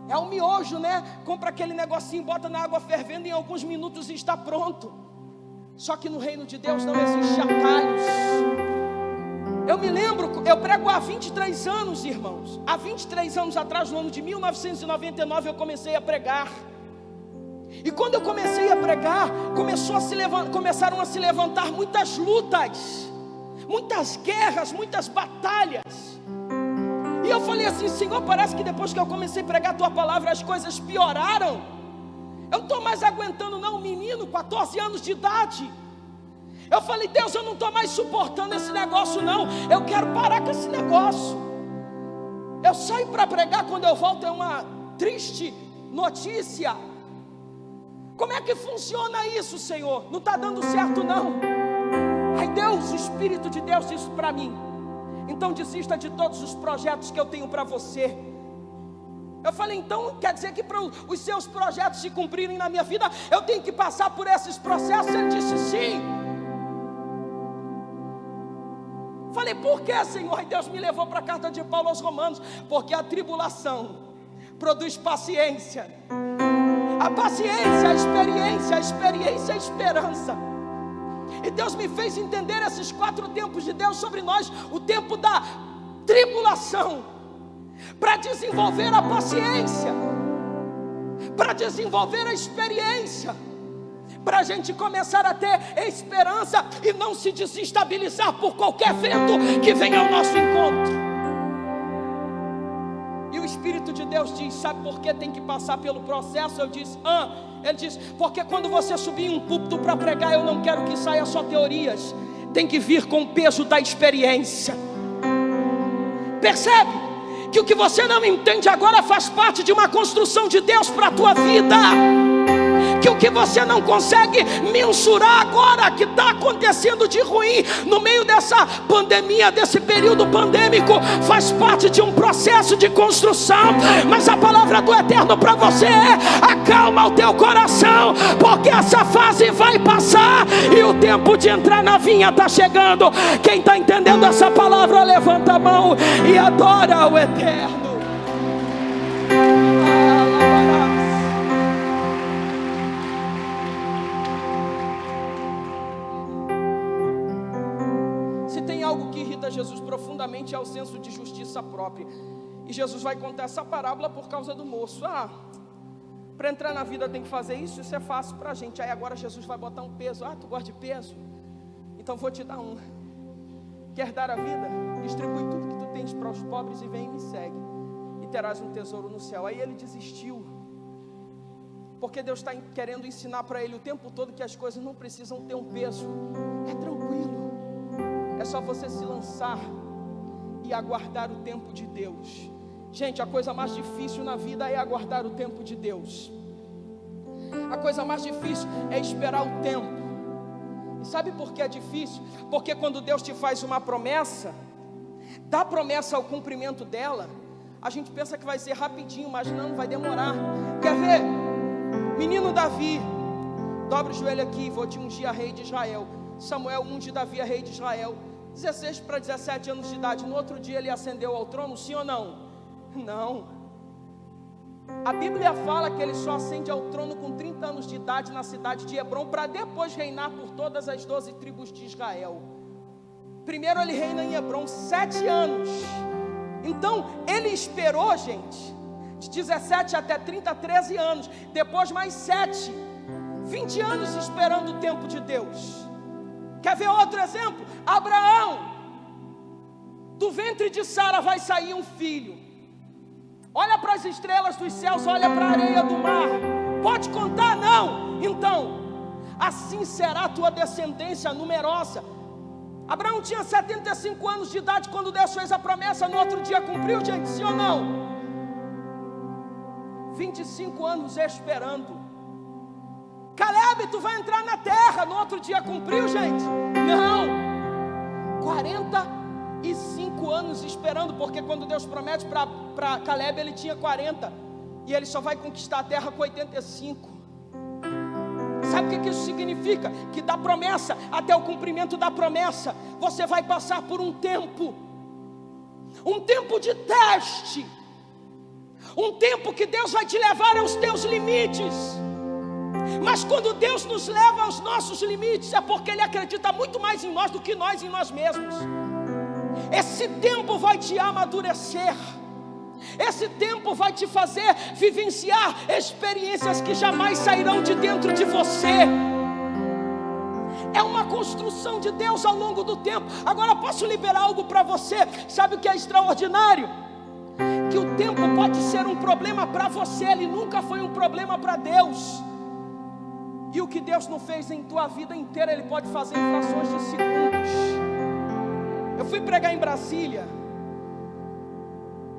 É um miojo, né? Compra aquele negocinho, bota na água fervendo, em alguns minutos está pronto. Só que no reino de Deus não existe atalhos. Eu me lembro, eu prego há 23 anos, irmãos. Há 23 anos atrás, no ano de 1999, eu comecei a pregar. E quando eu comecei a pregar, começaram a se levantar muitas lutas, muitas guerras, muitas batalhas. E eu falei assim, Senhor, parece que depois que eu comecei a pregar a tua palavra, as coisas pioraram. Eu não estou mais aguentando não, um menino, 14 anos de idade. Eu falei, Deus, eu não estou mais suportando esse negócio não, eu quero parar com esse negócio. Eu saio para pregar, quando eu volto é uma triste notícia. Como é que funciona isso, Senhor? Não está dando certo não. Aí Deus, o Espírito de Deus disse para mim: então desista de todos os projetos que eu tenho para você. Eu falei: então quer dizer que para os seus projetos se cumprirem na minha vida, eu tenho que passar por esses processos? Ele disse: sim. Falei: por que, Senhor? E Deus me levou para a carta de Paulo aos Romanos: porque a tribulação produz paciência, a paciência, a experiência, a esperança. E Deus me fez entender esses 4 tempos de Deus sobre nós: o tempo da tribulação, para desenvolver a paciência, para desenvolver a experiência, para a gente começar a ter esperança e não se desestabilizar por qualquer vento que venha ao nosso encontro. E o Espírito de Deus diz: sabe por que tem que passar pelo processo? Eu disse: ele diz: porque quando você subir em um púlpito para pregar, eu não quero que saia só teorias, tem que vir com o peso da experiência. Percebe que o que você não entende agora faz parte de uma construção de Deus para a tua vida, que o que você não consegue mensurar agora, que está acontecendo de ruim no meio dessa pandemia, desse período pandêmico, faz parte de um processo de construção. Mas a palavra do Eterno para você é: acalma o teu coração, porque essa fase vai passar e o tempo de entrar na vinha está chegando. Quem está entendendo essa palavra, levanta a mão e adora o Eterno. Jesus profundamente é o senso de justiça própria. E Jesus vai contar essa parábola por causa do moço. Para entrar na vida tem que fazer isso, isso é fácil para a gente. Aí agora Jesus vai botar um peso. Tu gosta de peso? Então vou te dar um. Quer dar a vida? Distribui tudo que tu tens para os pobres e vem e me segue, e terás um tesouro no céu. Aí ele desistiu, porque Deus está querendo ensinar para ele o tempo todo que as coisas não precisam ter um peso. É tranquilo. É só você se lançar e aguardar o tempo de Deus. Gente, a coisa mais difícil na vida é aguardar o tempo de Deus. A coisa mais difícil é esperar o tempo. E sabe por que é difícil? Porque quando Deus te faz uma promessa, da promessa ao cumprimento dela, a gente pensa que vai ser rapidinho, mas não, vai demorar. Quer ver? Menino Davi, dobra o joelho aqui, vou te ungir a rei de Israel. Samuel unge Davi a rei de Israel, 16 para 17 anos de idade. No outro dia ele ascendeu ao trono, sim ou não? Não. A Bíblia fala que ele só ascende ao trono com 30 anos de idade na cidade de Hebrom, para depois reinar por todas as 12 tribos de Israel. Primeiro ele reina em Hebrom 7 anos. Então ele esperou, gente, de 17 até 30, 13 anos. Depois mais 7, 20 anos esperando o tempo de Deus. Quer ver outro exemplo? Abraão, do ventre de Sara vai sair um filho. Olha para as estrelas dos céus, olha para a areia do mar. Pode contar? Não. Então, assim será a tua descendência numerosa. Abraão tinha 75 anos de idade quando Deus fez a promessa. No outro dia cumpriu, gente, sim ou não? 25 anos esperando. Caleb, tu vai entrar na terra. No outro dia cumpriu, gente? Não. 45 anos esperando, porque quando Deus promete para Caleb, ele tinha 40, e ele só vai conquistar a terra com 85. Sabe o que isso significa? Que da promessa até o cumprimento da promessa, você vai passar por um tempo de teste, um tempo que Deus vai te levar aos teus limites. Mas quando Deus nos leva aos nossos limites, é porque Ele acredita muito mais em nós do que nós em nós mesmos. Esse tempo vai te amadurecer. Esse tempo vai te fazer vivenciar experiências que jamais sairão de dentro de você. É uma construção de Deus ao longo do tempo. Agora posso liberar algo para você. Sabe o que é extraordinário? Que o tempo pode ser um problema para você, ele nunca foi um problema para Deus. E o que Deus não fez em tua vida inteira, Ele pode fazer em frações de segundos. Eu fui pregar em Brasília,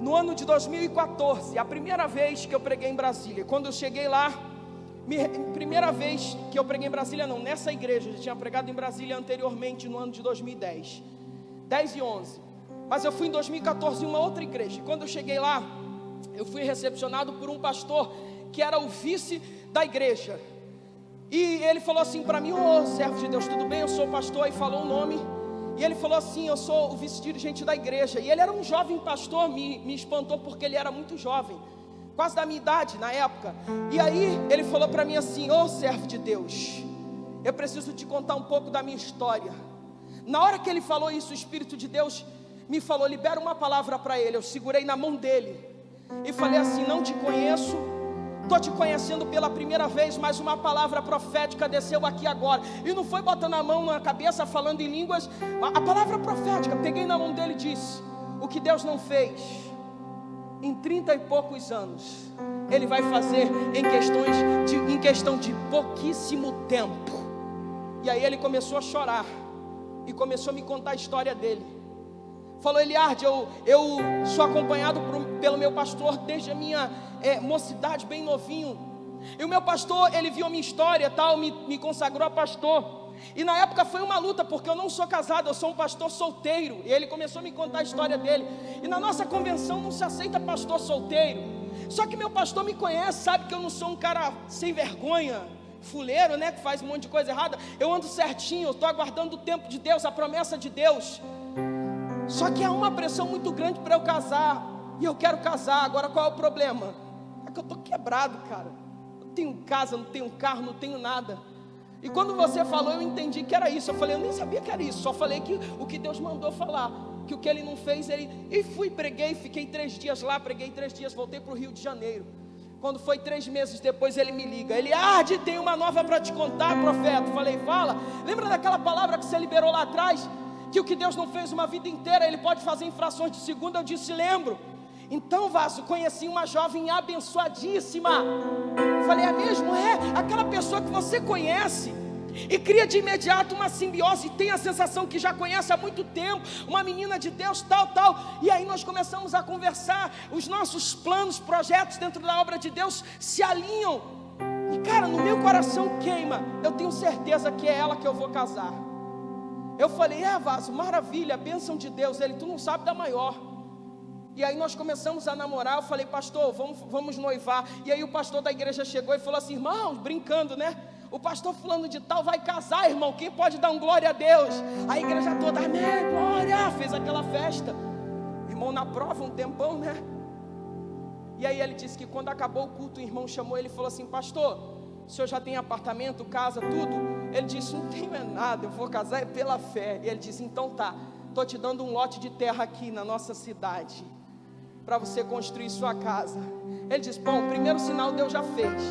no ano de 2014, a primeira vez que eu preguei em Brasília. Quando eu cheguei lá, primeira vez que eu preguei em Brasília, não, nessa igreja. Eu já tinha pregado em Brasília anteriormente, no ano de 2010, 10 e 11. Mas eu fui em 2014 em uma outra igreja. E quando eu cheguei lá, eu fui recepcionado por um pastor que era o vice da igreja. E ele falou assim para mim: ô servo de Deus, tudo bem? Eu sou pastor. E falou o nome. E ele falou assim: eu sou o vice-dirigente da igreja. E ele era um jovem pastor, me espantou porque ele era muito jovem, quase da minha idade na época. E aí ele falou para mim assim: ô servo de Deus, eu preciso te contar um pouco da minha história. Na hora que ele falou isso, o Espírito de Deus me falou: libera uma palavra para ele. Eu segurei na mão dele e falei assim: não te conheço, estou te conhecendo pela primeira vez, mas uma palavra profética desceu aqui agora. E não foi botando a mão na cabeça, falando em línguas. A palavra profética, peguei na mão dele e disse: o que Deus não fez em 30 e poucos anos, Ele vai fazer em questão de pouquíssimo tempo. E aí ele começou a chorar e começou a me contar a história dele. Falou: Eliardi, eu sou acompanhado pelo meu pastor desde a minha mocidade, bem novinho. E o meu pastor, ele viu a minha história, tal, me consagrou a pastor. E na época foi uma luta, porque eu não sou casado, eu sou um pastor solteiro. E ele começou a me contar a história dele. E na nossa convenção não se aceita pastor solteiro. Só que meu pastor me conhece, sabe que eu não sou um cara sem vergonha, fuleiro, né, que faz um monte de coisa errada. Eu ando certinho, eu estou aguardando o tempo de Deus, a promessa de Deus. Só que há uma pressão muito grande para eu casar. E eu quero casar. Agora qual é o problema? É que eu estou quebrado, cara. Eu tenho casa, não tenho carro, não tenho nada. E quando você falou, eu entendi que era isso. Eu falei: eu nem sabia que era isso. Só falei que o que Deus mandou falar, que o que Ele não fez, Ele... E fui, preguei, fiquei 3 dias lá, preguei 3 dias, voltei para o Rio de Janeiro. Quando foi 3 meses depois, ele me liga: Eliardi, tem uma nova para te contar, profeta. Falei: fala. Lembra daquela palavra que você liberou lá atrás? Que o que Deus não fez uma vida inteira, Ele pode fazer em frações de segundo. Eu disse: lembro. Então, vaso, conheci uma jovem abençoadíssima. Falei: é mesmo? É, aquela pessoa que você conhece e cria de imediato uma simbiose, e tem a sensação que já conhece há muito tempo, uma menina de Deus, tal. E aí nós começamos a conversar, os nossos planos, projetos dentro da obra de Deus se alinham. E cara, no meu coração queima, eu tenho certeza que é ela que eu vou casar. Eu falei: vaso, maravilha, bênção de Deus. Ele: tu não sabe da maior. E aí nós começamos a namorar. Eu falei: pastor, vamos noivar. E aí o pastor da igreja chegou e falou assim: irmão, brincando, né? O pastor fulano de tal vai casar, irmão. Quem pode dar um glória a Deus? A igreja toda: amém, glória. Fez aquela festa. Irmão na prova um tempão, né? E aí ele disse que quando acabou o culto, o irmão chamou ele e falou assim: pastor, o senhor já tem apartamento, casa, tudo? Ele disse: não tenho nada, eu vou casar pela fé. E ele disse: então tá, estou te dando um lote de terra aqui na nossa cidade, para você construir sua casa. Ele disse: bom, o primeiro sinal Deus já fez.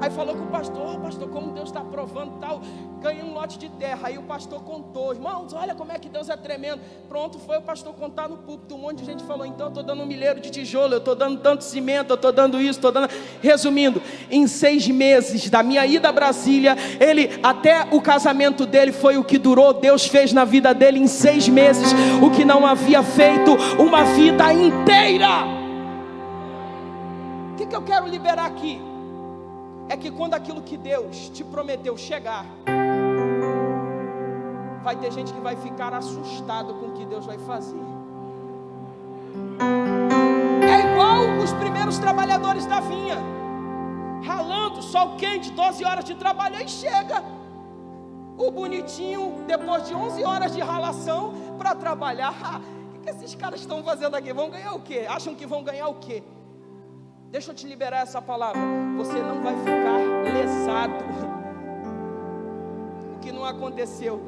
Aí falou com o pastor: pastor, como Deus está provando tal, ganhei um lote de terra. Aí o pastor contou: irmãos, olha como é que Deus é tremendo. Pronto, foi o pastor contar no púlpito. Um monte de gente falou: então eu estou dando 1 milheiro de tijolo, eu estou dando tanto cimento, eu estou dando isso, estou dando... Resumindo, em 6 meses da minha ida a Brasília, até o casamento dele foi o que durou. Deus fez na vida dele em 6 meses o que não havia feito uma vida inteira. O que eu quero liberar aqui? É que quando aquilo que Deus te prometeu chegar, vai ter gente que vai ficar assustado com o que Deus vai fazer. É igual os primeiros trabalhadores da vinha, ralando, sol quente, 12 horas de trabalho. Aí chega o bonitinho, depois de 11 horas de ralação para trabalhar. O que esses caras estão fazendo aqui? Vão ganhar o quê? Acham que vão ganhar o quê? Deixa eu te liberar essa palavra. Você não vai ficar lesado. O que não aconteceu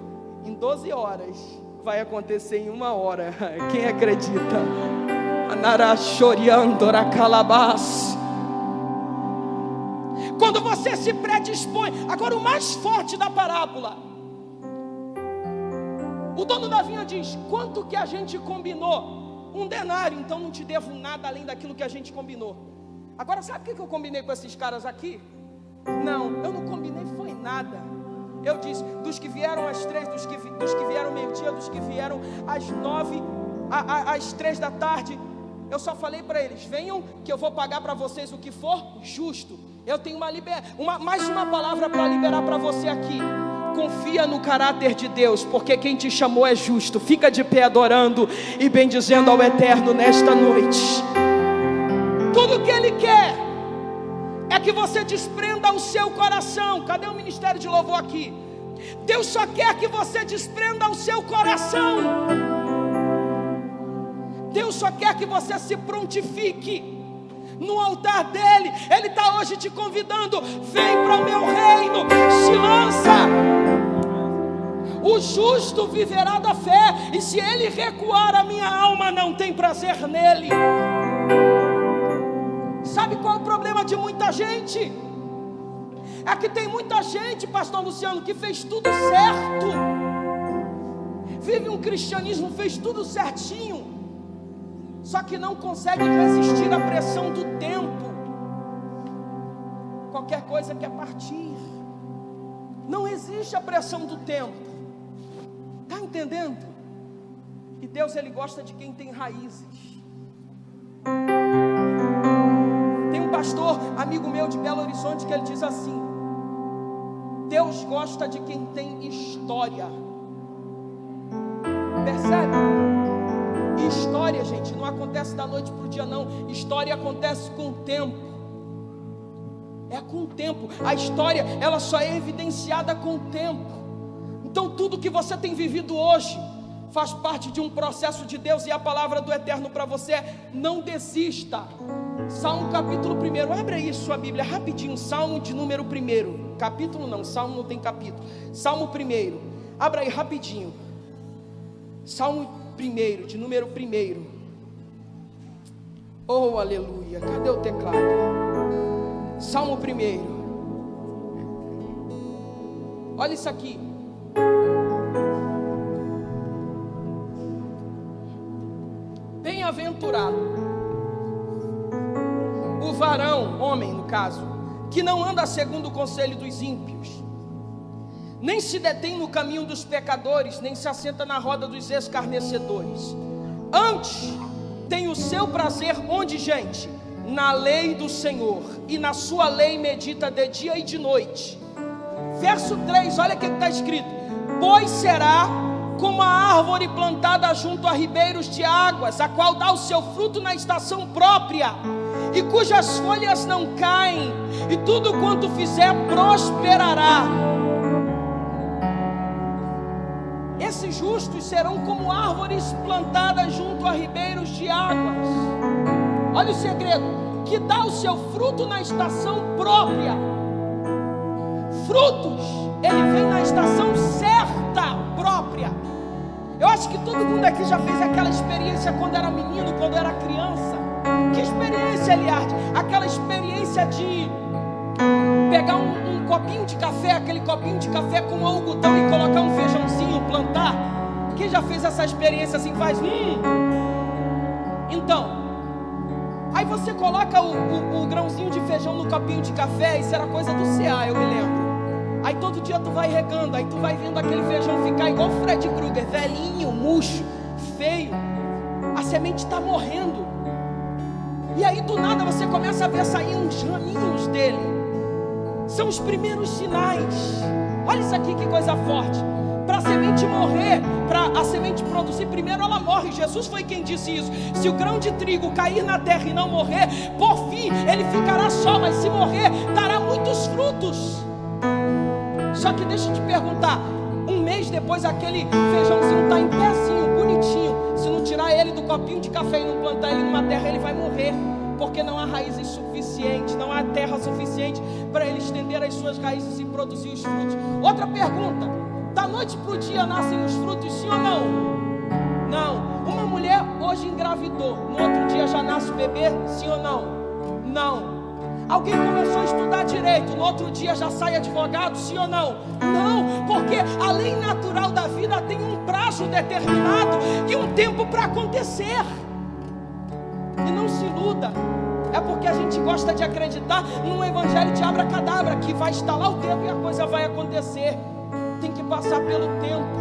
em 12 horas vai acontecer em 1 hora. Quem acredita? Quando você se predispõe. Agora o mais forte da parábola, o dono da vinha diz: quanto que a gente combinou? 1 denário. Então não te devo nada além daquilo que a gente combinou. Agora, sabe o que eu combinei com esses caras aqui? Não, eu não combinei foi nada. Eu disse: dos que vieram às 3, dos que vieram meio-dia, dos que vieram às 9, às 3 da tarde, Eu só falei para eles: venham que eu vou pagar para vocês o que for justo. Eu tenho mais uma palavra para liberar para você aqui. Confia no caráter de Deus, porque quem te chamou é justo. Fica de pé adorando e bendizendo ao Eterno nesta noite. Tudo que Ele quer é que você desprenda o seu coração. Cadê o ministério de louvor aqui? Deus só quer que você desprenda o seu coração. Deus só quer que você se prontifique no altar dele. Ele está hoje te convidando: vem para o meu reino, se lança. O justo viverá da fé, e se ele recuar, a minha alma não tem prazer nele. Sabe qual é o problema de muita gente? É que tem muita gente, pastor Luciano, que fez tudo certo, vive um cristianismo, fez tudo certinho, só que não consegue resistir à pressão do tempo. Qualquer coisa quer partir. Não existe a pressão do tempo. Está entendendo? E Deus, Ele gosta de quem tem raízes. Tem um pastor, amigo meu de Belo Horizonte, que ele diz assim: Deus gosta de quem tem história. Percebe? E história, gente, não acontece da noite para o dia, não. História acontece com o tempo. É com o tempo. A história, ela só é evidenciada com o tempo. Então tudo que você tem vivido hoje faz parte de um processo de Deus, e a palavra do Eterno para você é: não desista. Salmo capítulo 1, abre aí sua Bíblia rapidinho, Salmo de número 1, capítulo não, Salmo não tem capítulo, Salmo 1, abra aí rapidinho, Salmo 1, de número 1, oh aleluia, cadê o teclado? Salmo 1, olha isso aqui. Bem-aventurado o varão, homem no caso, que não anda segundo o conselho dos ímpios, nem se detém no caminho dos pecadores, nem se assenta na roda dos escarnecedores. Antes tem o seu prazer onde, gente? Na lei do Senhor, e na sua lei medita de dia e de noite. Verso 3, olha o que está escrito: pois será como a árvore plantada junto a ribeiros de águas, a qual dá o seu fruto na estação própria, e cujas folhas não caem, e tudo quanto fizer prosperará. Esses justos serão como árvores plantadas junto a ribeiros de águas. Olha o segredo: que dá o seu fruto na estação própria. Frutos, ele vem na estação certa, própria. Eu acho que todo mundo aqui já fez aquela experiência quando era menino, quando era criança. Que experiência, Eliardo? Aquela experiência de pegar um copinho de café, aquele copinho de café com um algodão e colocar um feijãozinho, plantar. Quem já fez essa experiência assim faz? Então, aí você coloca o grãozinho de feijão no copinho de café. Isso era coisa do CA, eu me lembro. Aí todo dia tu vai regando, aí tu vai vendo aquele feijão ficar igual o Fred Krueger, velhinho, murcho, feio. A semente está morrendo. E aí do nada você começa a ver sair uns raminhos dele. São os primeiros sinais. Olha isso aqui, que coisa forte. Para a semente morrer, para a semente produzir, primeiro ela morre. Jesus foi quem disse isso: se o grão de trigo cair na terra e não morrer, por fim ele ficará só, mas se morrer, dará muitos frutos. Só que deixa eu te perguntar, um mês depois aquele feijãozinho está em pezinho, bonitinho. Se não tirar ele do copinho de café e não plantar ele numa terra, ele vai morrer, porque não há raízes suficientes, não há terra suficiente para ele estender as suas raízes e produzir os frutos. Outra pergunta: da noite para o dia nascem os frutos, sim ou não? Não. Uma mulher hoje engravidou, no outro dia já nasce o bebê, sim ou não? Não. Alguém começou a estudar direito, no outro dia já sai advogado, sim ou não? Não, porque a lei natural da vida tem um prazo determinado e um tempo para acontecer. E não se iluda, é porque a gente gosta de acreditar num evangelho de abracadabra, que vai estalar o dedo e a coisa vai acontecer. Tem que passar pelo tempo.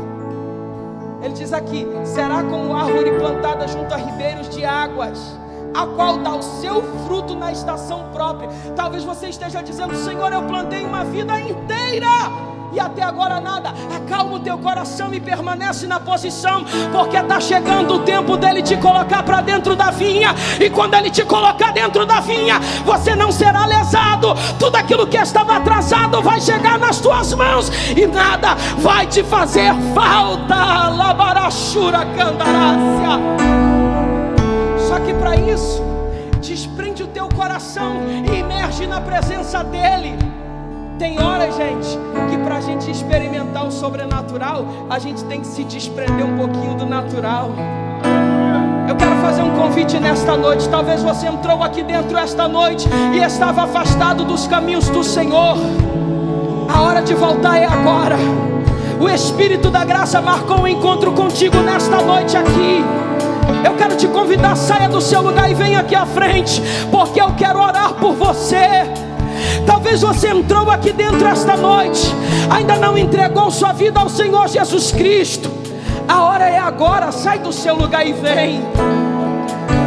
Ele diz aqui: será como árvore plantada junto a ribeiros de águas, a qual dá o seu fruto na estação própria. Talvez você esteja dizendo: Senhor, eu plantei uma vida inteira e até agora nada. Acalma o teu coração e permanece na posição, porque está chegando o tempo dele te colocar para dentro da vinha. E quando ele te colocar dentro da vinha, você não será lesado. Tudo aquilo que estava atrasado vai chegar nas tuas mãos e nada vai te fazer falta. Labarachura candarácia. Só que para isso, desprende o teu coração e imerge na presença dele. Tem hora, gente, que para a gente experimentar o sobrenatural, a gente tem que se desprender um pouquinho do natural. Eu quero fazer um convite nesta noite. Talvez você entrou aqui dentro esta noite e estava afastado dos caminhos do Senhor. A hora de voltar é agora. O Espírito da graça marcou um encontro contigo nesta noite aqui. Eu quero te convidar, saia do seu lugar e venha aqui à frente, porque eu quero orar por você. Talvez você entrou aqui dentro esta noite, ainda não entregou sua vida ao Senhor Jesus Cristo. A hora é agora, sai do seu lugar e vem,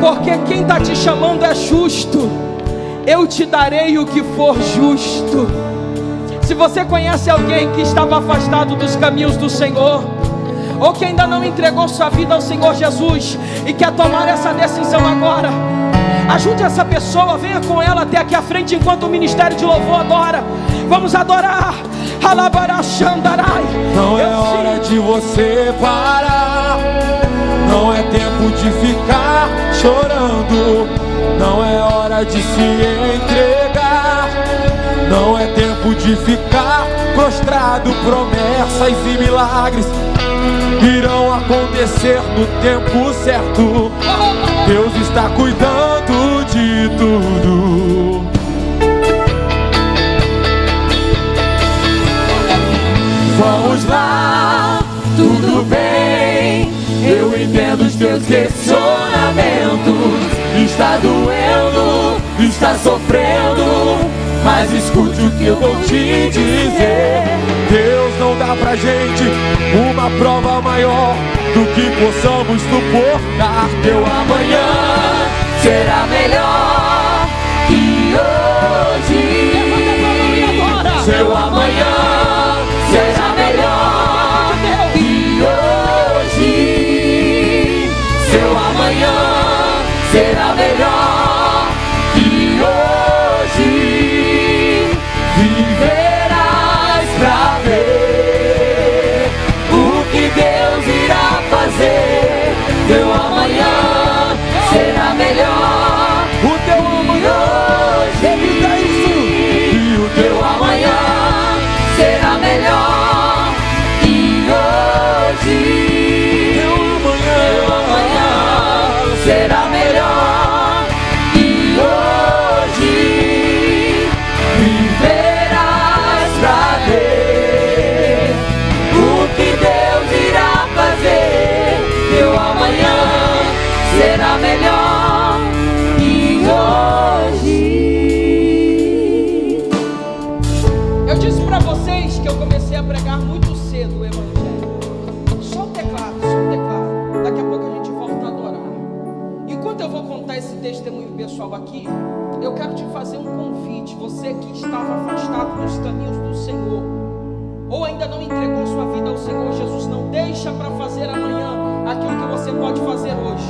porque quem está te chamando é justo. Eu te darei o que for justo. Se você conhece alguém que estava afastado dos caminhos do Senhor, ou que ainda não entregou sua vida ao Senhor Jesus e quer tomar essa decisão agora, ajude essa pessoa, venha com ela até aqui à frente enquanto o ministério de louvor adora. Vamos adorar. Não é hora de você parar, não é tempo de ficar chorando, não é hora de se entregar, não é tempo de ficar prostrado. Promessas e milagres irão acontecer no tempo certo. Deus está cuidando de tudo. Vamos lá, tudo bem. Eu entendo os teus questionamentos. Está doendo, está sofrendo, mas escute o que eu vou te dizer. Deus não dá pra gente uma prova maior do que possamos suportar. Teu amanhã será melhor que hoje. Seu amanhã será melhor que hoje. Seu amanhã será melhor que hoje. Viverás pra ver o que Deus irá fazer. Teu amanhã será melhor. O teu amanhã hoje. Evita isso. E o teu amanhã será melhor que hoje. Teu amanhã será melhor que hoje. Viverás pra ver o que Deus irá fazer. Teu amanhã será melhor que hoje. Eu disse para vocês que eu comecei a pregar muito cedo o Evangelho. Só o teclado, só o teclado. Daqui a pouco a gente volta a adorar. Enquanto eu vou contar esse testemunho pessoal aqui, eu quero te fazer um convite. Você que estava afastado dos caminhos do Senhor, ou ainda não entregou sua vida ao Senhor Jesus, não deixa para fazer amanhã aquilo que você pode fazer hoje.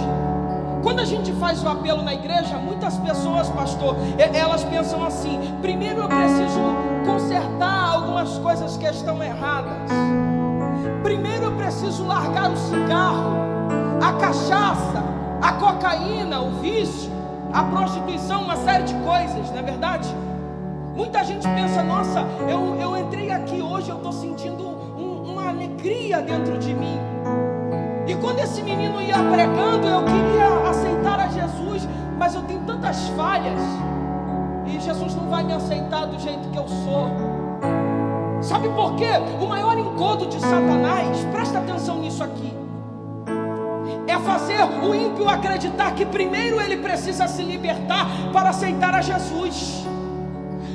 Quando a gente faz o apelo na igreja, muitas pessoas, pastor, elas pensam assim: primeiro eu preciso consertar algumas coisas que estão erradas. Primeiro eu preciso largar o cigarro, a cachaça, a cocaína, o vício, a prostituição, uma série de coisas, não é verdade? Muita gente pensa: nossa, eu entrei aqui hoje, eu estou sentindo uma alegria dentro de mim. E quando esse menino ia pregando, eu queria aceitar a Jesus, mas eu tenho tantas falhas, e Jesus não vai me aceitar do jeito que eu sou. Sabe por quê? O maior engodo de Satanás, presta atenção nisso aqui, é fazer o ímpio acreditar que primeiro ele precisa se libertar para aceitar a Jesus.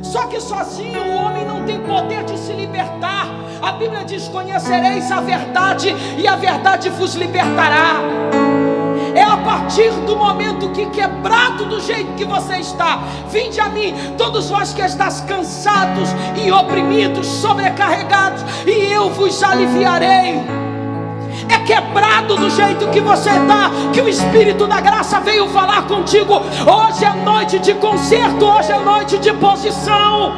Só que sozinho o homem não tem poder de se libertar. A Bíblia diz: conhecereis a verdade e a verdade vos libertará. É a partir do momento que, quebrado do jeito que você está, vinde a mim, todos vós que estáis cansados e oprimidos, sobrecarregados, e eu vos aliviarei. É quebrado do jeito que você está, que o Espírito da graça veio falar contigo. Hoje é noite de conserto, hoje é noite de posição.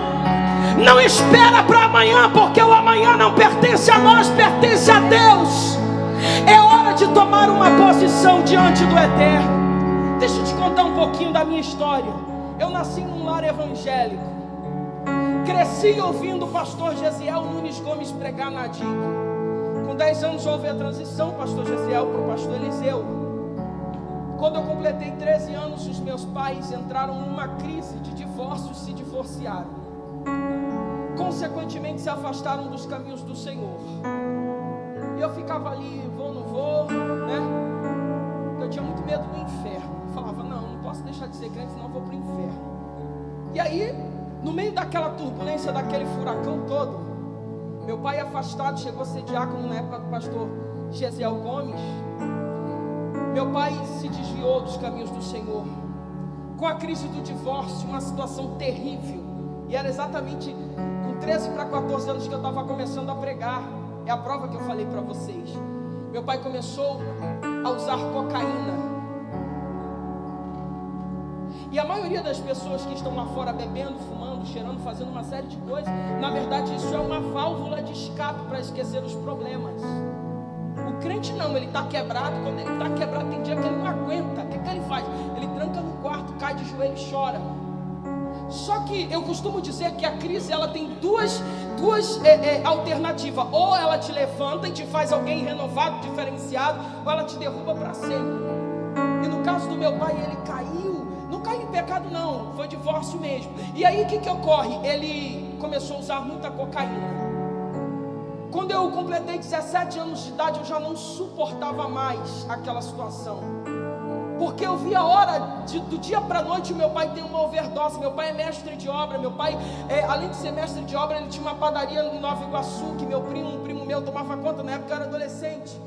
Não espera para amanhã, porque o amanhã não pertence a nós, pertence a Deus. É hora de tomar uma posição diante do Eterno. Deixa eu te contar um pouquinho da minha história. Eu nasci num lar evangélico. Cresci ouvindo o pastor Gesiel Nunes Gomes pregar na DIC. Com 10 anos houve a transição, pastor Gesiel para o pastor Eliseu. Quando eu completei 13 anos, os meus pais entraram numa crise de divórcio e se divorciaram. Consequentemente se afastaram dos caminhos do Senhor. E eu ficava ali, vou, não vou, né? Eu tinha muito medo do inferno. Eu falava, não posso deixar de ser crente, senão eu vou para o inferno. E aí, no meio daquela turbulência, daquele furacão todo, meu pai afastado, chegou a ser diácono na época do pastor Gesiel Gomes. Meu pai se desviou dos caminhos do Senhor. Com a crise do divórcio, uma situação terrível. E era exatamente com 13 para 14 anos que eu estava começando a pregar. É a prova que eu falei para vocês. Meu pai começou a usar cocaína. E a maioria das pessoas que estão lá fora bebendo, fumando, cheirando, fazendo uma série de coisas, na verdade isso é uma válvula de escape para esquecer os problemas. O crente não, ele está quebrado. Quando ele está quebrado, tem dia que ele não aguenta. O que ele faz? Ele tranca no quarto, cai de joelho e chora. Só que eu costumo dizer que a crise, ela tem duas alternativas. Ou ela te levanta e te faz alguém renovado, diferenciado, ou ela te derruba para sempre. E no caso do meu pai, ele caiu. Não caiu em pecado não, foi divórcio mesmo. E aí o que ocorre? Ele começou a usar muita cocaína. Quando eu completei 17 anos de idade, eu já não suportava mais aquela situação. Porque eu vi a hora do dia para a noite, meu pai tem uma overdose. Meu pai é mestre de obra. Meu pai, além de ser mestre de obra, ele tinha uma padaria em Nova Iguaçu, que um primo meu tomava conta. Na época eu era adolescente.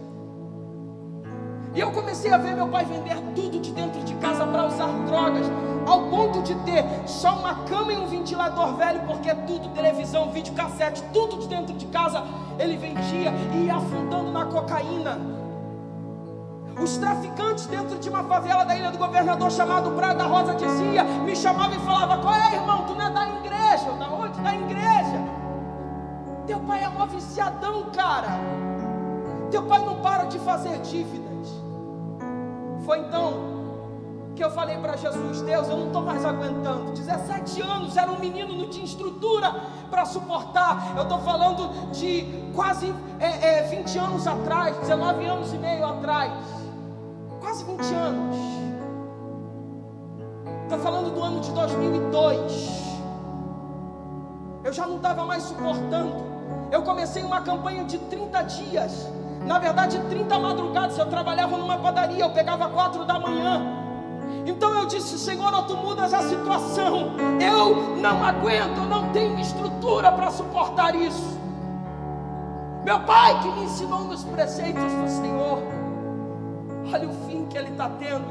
E eu comecei a ver meu pai vender tudo de dentro de casa para usar drogas, ao ponto de ter só uma cama e um ventilador velho, porque tudo, televisão, videocassete, tudo de dentro de casa ele vendia e ia afundando na cocaína. Os traficantes dentro de uma favela da Ilha do Governador chamado Praia da Rosa me chamavam e falavam, qual é, irmão, tu não é da igreja? Da onde? Da igreja. Teu pai é mó viciadão, cara. Teu pai não para de fazer dívidas. Foi então que eu falei para Jesus, Deus, eu não estou mais aguentando. 17 anos, era um menino, não tinha estrutura para suportar. Eu estou falando de quase 20 anos atrás, 19 anos e meio atrás. Quase 20 anos. Estou falando do ano de 2002. Eu já não estava mais suportando. Eu comecei uma campanha de 30 dias. Na verdade 30 madrugadas. Eu trabalhava numa padaria, eu pegava 4 da manhã. Então eu disse, Senhor, tu mudas a situação. Eu não aguento, eu não tenho estrutura para suportar isso. Meu pai que me ensinou nos preceitos do Senhor, olha o fim que ele está tendo.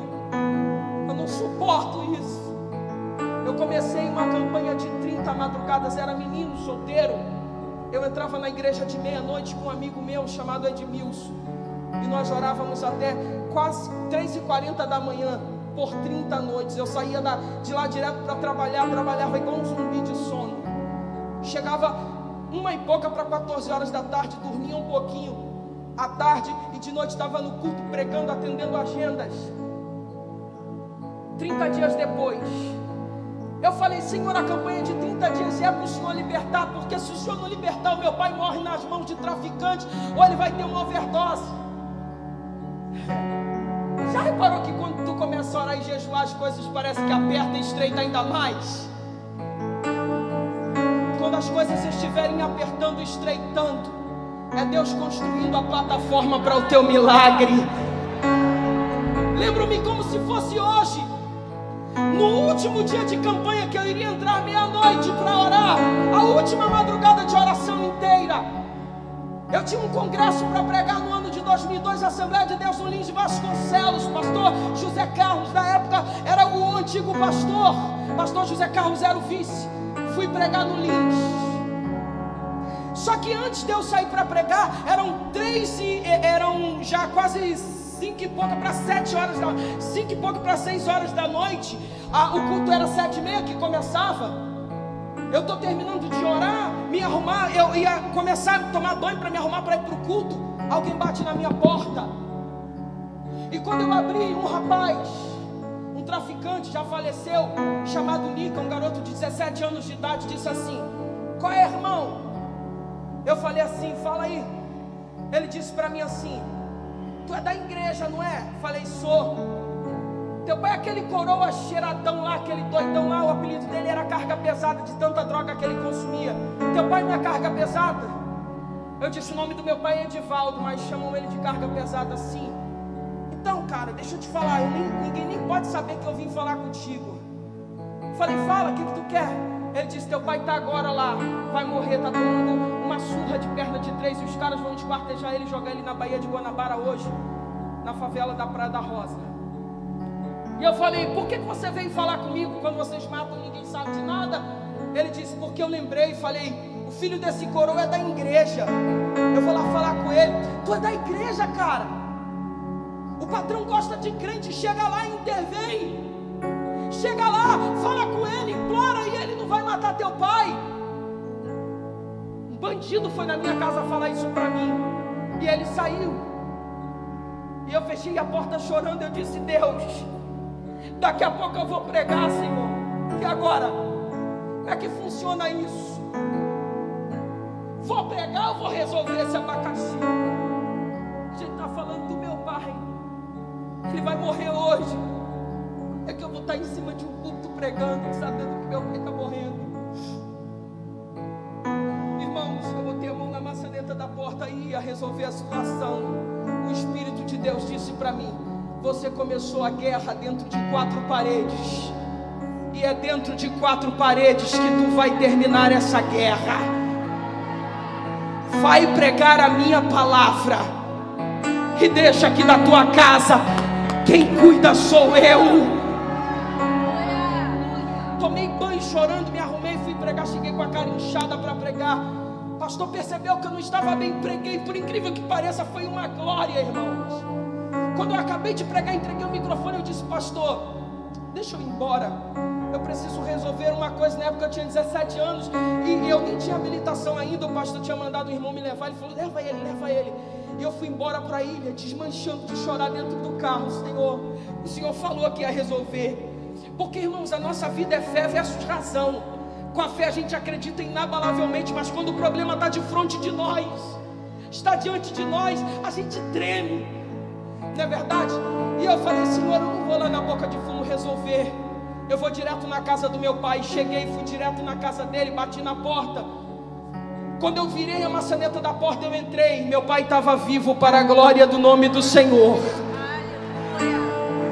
Eu não suporto isso. Eu comecei uma campanha de 30 madrugadas, era menino, solteiro. Eu entrava na igreja de meia-noite com um amigo meu chamado Edmilson. E nós orávamos até quase 3h40 da manhã, por 30 noites. Eu saía de lá direto para trabalhar, trabalhava igual um zumbi de sono. Chegava 1h pouca para 14 horas da tarde, dormia um pouquinho à tarde e de noite estava no culto pregando, atendendo agendas. 30 dias depois, eu falei, Senhor, a campanha de 30 dias é para o Senhor libertar, porque se o Senhor não libertar, o meu pai morre nas mãos de traficantes, ou ele vai ter uma overdose. Já reparou que quando tu começa a orar e jejuar, as coisas parecem que aperta e estreita ainda mais? Quando as coisas estiverem apertando e estreitando, é Deus construindo a plataforma para o teu milagre. Lembro-me como se fosse hoje, no último dia de campanha, que eu iria entrar meia-noite para orar, a última madrugada de oração inteira. Eu tinha um congresso para pregar no ano de 2002, Assembleia de Deus no Lins de Vasconcelos. Pastor José Carlos, na época era o antigo pastor. Pastor José Carlos era o vice. Fui pregar no Lins. Só que antes de eu sair para pregar, eram já quase 5 e pouca para 7 horas da noite, 5 e pouca para 6 horas da noite. O culto era 7h30 que começava. Eu estou terminando de orar, me arrumar, eu ia começar a tomar banho para me arrumar para ir para o culto. Alguém bate na minha porta. E quando eu abri, um rapaz, um traficante, já faleceu, chamado Nica, um garoto de 17 anos de idade, disse assim: qual é, irmão? Eu falei assim: fala aí. Ele disse para mim assim: tu é da igreja, não é? Falei: sou. Teu pai é aquele coroa cheiradão lá, aquele doidão lá, o apelido dele era carga pesada, de tanta droga que ele consumia. Teu pai não é carga pesada? Eu disse: o nome do meu pai é Edivaldo, mas chamam ele de carga pesada sim. Então, cara, deixa eu te falar, ninguém nem pode saber que eu vim falar contigo. Falei: fala, o que tu quer? Ele disse: teu pai está agora lá, vai morrer, está tomando uma surra de perna de 3 e os caras vão desquartejar ele e jogar ele na Baía de Guanabara hoje, na favela da Praia da Rosa. E eu falei: por que você veio falar comigo? Quando vocês matam ninguém sabe de nada. Ele disse: porque eu lembrei e falei: o filho desse coroa é da igreja, eu vou lá falar com ele. Tu é da igreja, cara? O patrão gosta de crente, chega lá e intervém. Chega lá, fala com ele, implora, e ele não vai matar teu pai. Um bandido foi na minha casa falar isso pra mim, e ele saiu. E eu fechei a porta chorando. Eu disse: Deus, daqui a pouco eu vou pregar, Senhor. E agora? Como é que funciona isso? Vou pregar ou vou resolver esse abacaxi? A gente está falando do meu pai. Ele vai morrer hoje. É que eu vou estar em cima de um púlpito pregando, sabendo que meu pai está morrendo. Irmãos, eu botei a mão na maçaneta da porta e ia resolver a situação. O Espírito de Deus disse para mim: você começou a guerra dentro de 4 paredes, e é dentro de 4 paredes que tu vai terminar essa guerra. Vai pregar a minha palavra, e deixa aqui da tua casa, quem cuida sou eu. Tomei banho chorando, me arrumei, fui pregar, cheguei com a cara inchada para pregar. O pastor percebeu que eu não estava bem, preguei, por incrível que pareça, foi uma glória, irmãos. Quando eu acabei de pregar, entreguei o microfone, eu disse: pastor, deixa eu ir embora, eu preciso resolver uma coisa. Na época eu tinha 17 anos e eu nem tinha habilitação ainda. O pastor tinha mandado o irmão me levar, ele falou: leva ele. E eu fui embora para a ilha, desmanchando de chorar dentro do carro. Senhor, o Senhor falou que ia resolver. Porque, irmãos, a nossa vida é fé versus razão. Com a fé a gente acredita inabalavelmente, mas quando o problema está de frente de nós, está diante de nós, a gente treme. Não é verdade? E eu falei: Senhor, eu não vou lá na boca de fumo resolver, eu vou direto na casa do meu pai. Cheguei, fui direto na casa dele, bati na porta. Quando eu virei a maçaneta da porta, eu entrei. Meu pai estava vivo, para a glória do nome do Senhor.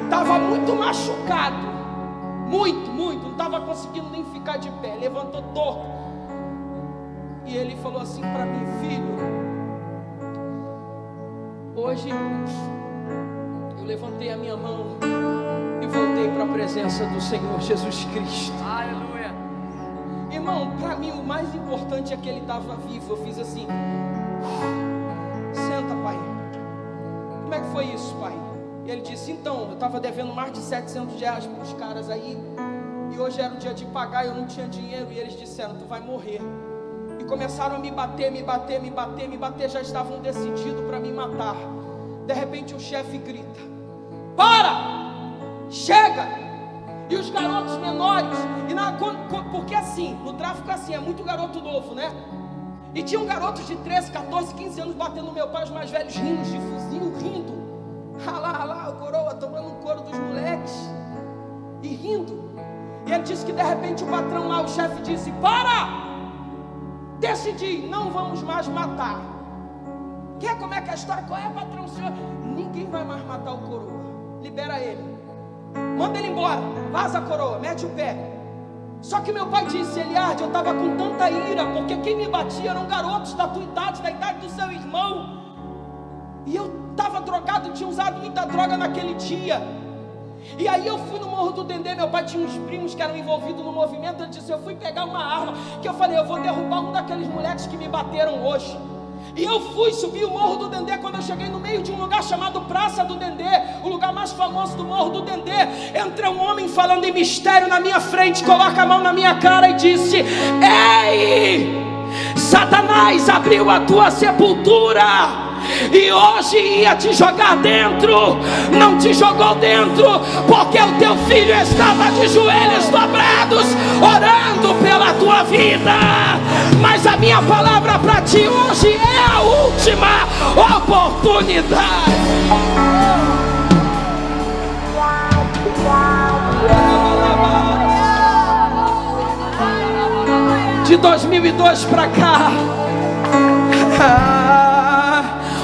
Estava muito machucado, muito, não estava conseguindo nem ficar de pé, levantou torto. E ele falou assim para mim: filho, hoje eu levantei a minha mão e voltei para a presença do Senhor Jesus Cristo. Aleluia. Irmão, para mim o mais importante é que ele estava vivo. Eu fiz assim: senta, pai. Como é que foi isso, pai? E ele disse: então, eu estava devendo mais de R$700 para os caras aí, e hoje era o dia de pagar, eu não tinha dinheiro, e eles disseram: tu vai morrer. E começaram a me bater, já estavam decididos para me matar. De repente o chefe grita: para! Chega! E os garotos menores, porque assim, no tráfico assim, é muito garoto novo, né? E tinham garotos de 13, 14, 15 anos batendo no meu pai, os mais velhos rindo, de fuzil, rindo. Lá, o coroa tomando um couro dos moleques e rindo. E ele disse que de repente o patrão lá, o chefe, disse: para! Decidi, não vamos mais matar. Quer como é que é a história? Qual é, patrão, senhor? Ninguém vai mais matar o coroa. Libera ele. Manda ele embora. Vaza, coroa, mete o pé. Só que meu pai disse: Eliardo, eu estava com tanta ira, porque quem me batia eram garotos da tua idade, da idade do seu irmão. E eu estava drogado, tinha usado muita droga naquele dia. E aí eu fui no Morro do Dendê, meu pai tinha uns primos que eram envolvidos no movimento. Ele disse: eu fui pegar uma arma, que eu falei, eu vou derrubar um daqueles moleques que me bateram hoje. E eu fui subir o Morro do Dendê. Quando eu cheguei no meio de um lugar chamado Praça do Dendê, o lugar mais famoso do Morro do Dendê, entra um homem falando em mistério na minha frente, coloca a mão na minha cara e disse: ei, Satanás abriu a tua sepultura e hoje ia te jogar dentro. Não te jogou dentro, porque o teu filho estava de joelhos dobrados, orando pela tua vida. Mas a minha palavra para ti hoje é a última oportunidade. De 2002 para cá,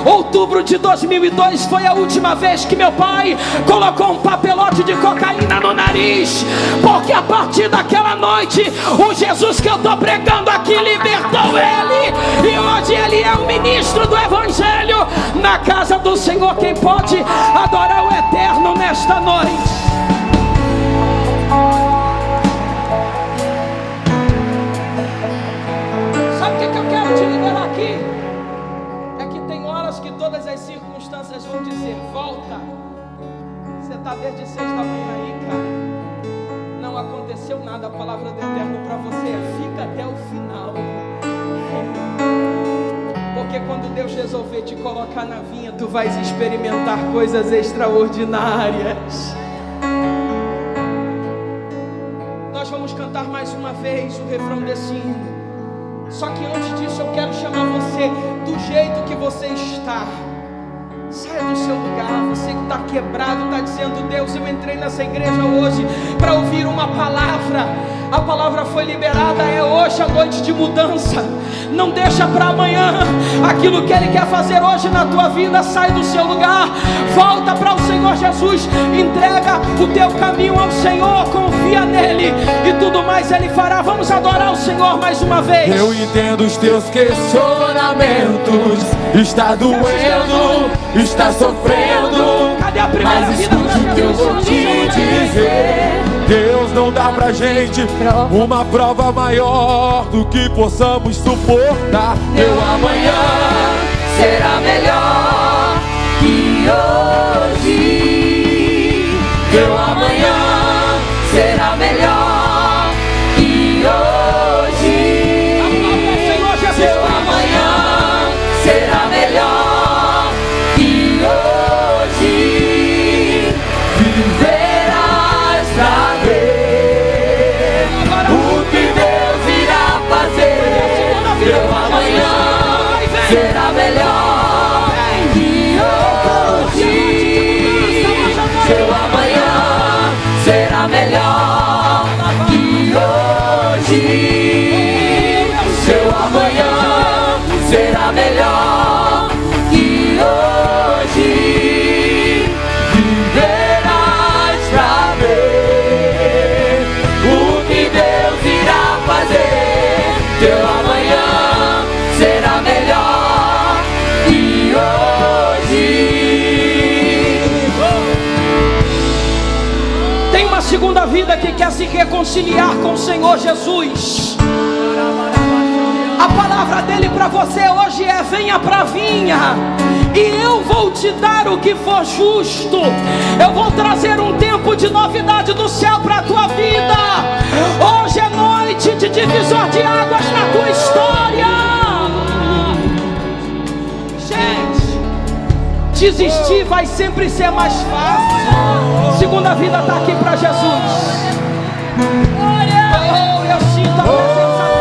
outubro de 2002 foi a última vez que meu pai colocou um papelote de cocaína no nariz, porque a partir daquela noite o Jesus que eu estou pregando aqui libertou ele, e hoje ele é o ministro do Evangelho na casa do Senhor. Quem pode adorar o Eterno nesta noite? Sabe o que eu quero te liberar aqui? Que todas as circunstâncias vão dizer: volta. Você está desde 6 da manhã aí, cara. Não aconteceu nada. A palavra do Eterno para você é: fica até o final. Porque quando Deus resolver te colocar na vinha, tu vais experimentar coisas extraordinárias. Nós vamos cantar mais uma vez o refrão desse hino. Só que antes disso eu quero chamar você do jeito que você está. Saia do seu lugar. Você que está quebrado, está dizendo: Deus, eu entrei nessa igreja hoje para ouvir uma palavra. A palavra foi liberada, é hoje a noite de mudança. Não deixa para amanhã aquilo que Ele quer fazer hoje na tua vida. Sai do seu lugar, volta para o Senhor Jesus, entrega o teu caminho ao Senhor, confia nele e tudo mais Ele fará. Vamos adorar o Senhor mais uma vez. Eu entendo os teus questionamentos, está doendo, está sofrendo. Cadê a primeira mas vida escute o que eu vou te dizer. Deus não dá pra gente uma prova maior do que possamos suportar. Teu amanhã será melhor que hoje. Teu amanhã será melhor que hoje. Teu amanhã será melhor que hoje. Viverás pra ver o que Deus irá fazer. Teu amanhã será melhor que hoje. Seu amanhã será melhor que hoje. Seu amanhã será melhor que hoje. Viverás pra ver o que Deus irá fazer. Teu amanhã será melhor que hoje. Tem uma segunda vida que quer se reconciliar com o Senhor Jesus. A palavra dele para você hoje é: venha para a vinha e eu vou te dar o que for justo. Eu vou trazer um tempo de novidade do céu para a tua vida. Hoje é noite de divisor de águas na tua história. Gente, desistir vai sempre ser mais fácil. Segunda vida está aqui para Jesus. Oh, eu sinto a presença dele.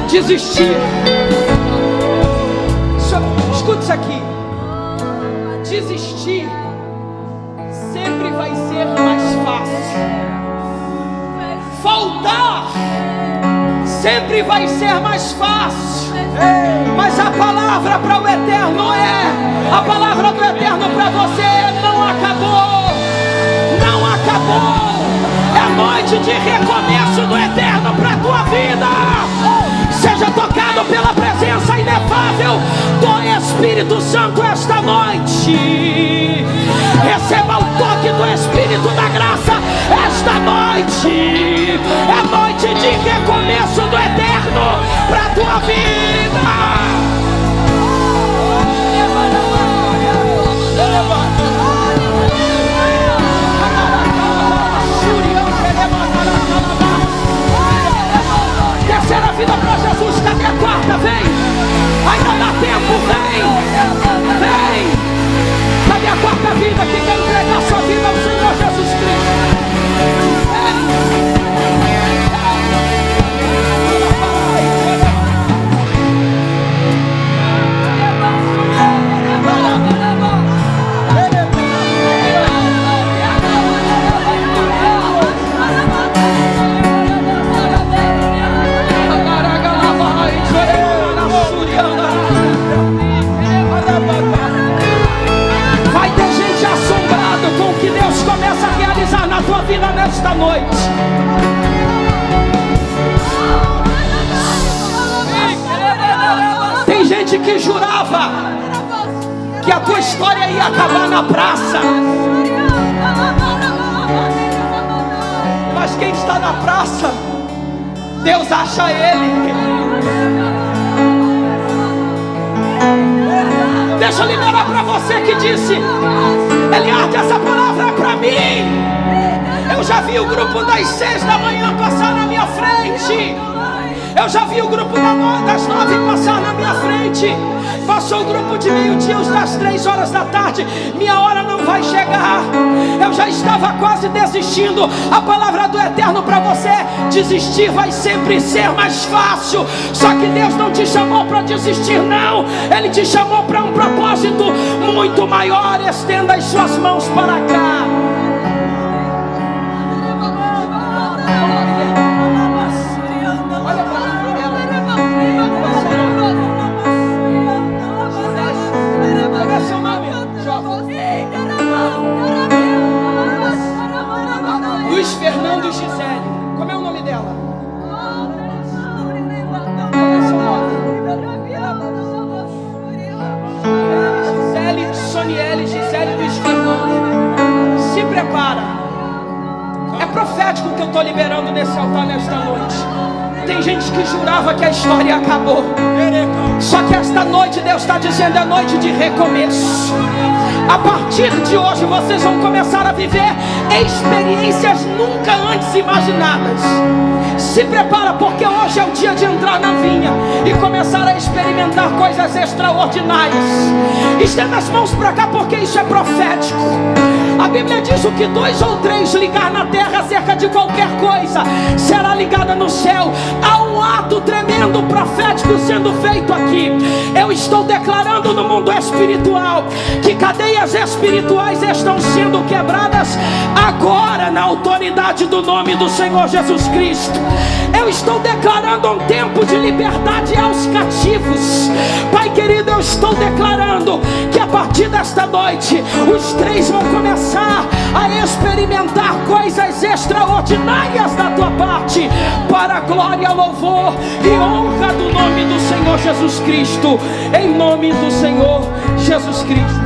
Desistir. Escute isso aqui. Desistir sempre vai ser mais fácil. Voltar sempre vai ser mais fácil. Mas a palavra para o Eterno é: a palavra do Eterno para você é: não acabou, não acabou. É noite de recomeço do eterno para a tua vida. Seja tocado pela presença inefável do Espírito Santo esta noite. Receba o toque do Espírito da graça esta noite. É noite de recomeço do eterno para a tua vida. Terceira vida para Jesus, cadê a quarta? Vem, ainda dá tempo, vem, vem. Cadê a quarta vida que quer entregar sua vida ao Senhor Jesus Cristo? Vai ter gente assombrada com o que Deus começa a realizar na tua vida nesta noite. Tem gente que jurava que a tua história ia acabar na praça, mas quem está na praça, Deus acha ele. Deixa eu liberar para você que disse: Eliardo, essa palavra é para mim. Eu já vi o grupo das 6 da manhã passar na minha frente. Eu já vi o grupo das 9 passar na minha frente. Passou o grupo de meio-dia, os das 3 horas da tarde. Minha hora não vai chegar. Eu já estava quase desistindo. A palavra do Eterno para você: desistir vai sempre ser mais fácil. Só que Deus não te chamou para desistir, não. Ele te chamou para um propósito muito maior. Estenda as suas mãos para cá. Luiz Fernando Gisele, como é o nome dela? Como é seu nome? Gisele, Soniele, Gisele Luiz Fernando. Se prepara. É profético que eu estou liberando nesse altar nesta noite. Tem gente que jurava que a história acabou. Só que esta noite Deus está dizendo: é noite de recomeço. A partir de hoje vocês vão começar a viver experiências nunca antes imaginadas. Se prepara, porque hoje é o dia de entrar na vinha e começar a experimentar coisas extraordinárias. Estenda as mãos para cá, porque isso é profético. A Bíblia diz: o que 2 ou 3 ligar na terra acerca de qualquer coisa será ligada no céu. Há um ato tremendo profético sendo feito aqui. Eu estou declarando no mundo espiritual que cadeias espirituais estão sendo quebradas agora, na autoridade do nome do Senhor Jesus Cristo. Eu estou declarando um tempo de liberdade aos cativos. Pai querido, eu estou declarando que a partir desta noite os 3 vão começar a experimentar coisas extraordinárias da tua parte, para a glória, louvor e honra do nome do Senhor Jesus Cristo. Em nome do Senhor Jesus Cristo.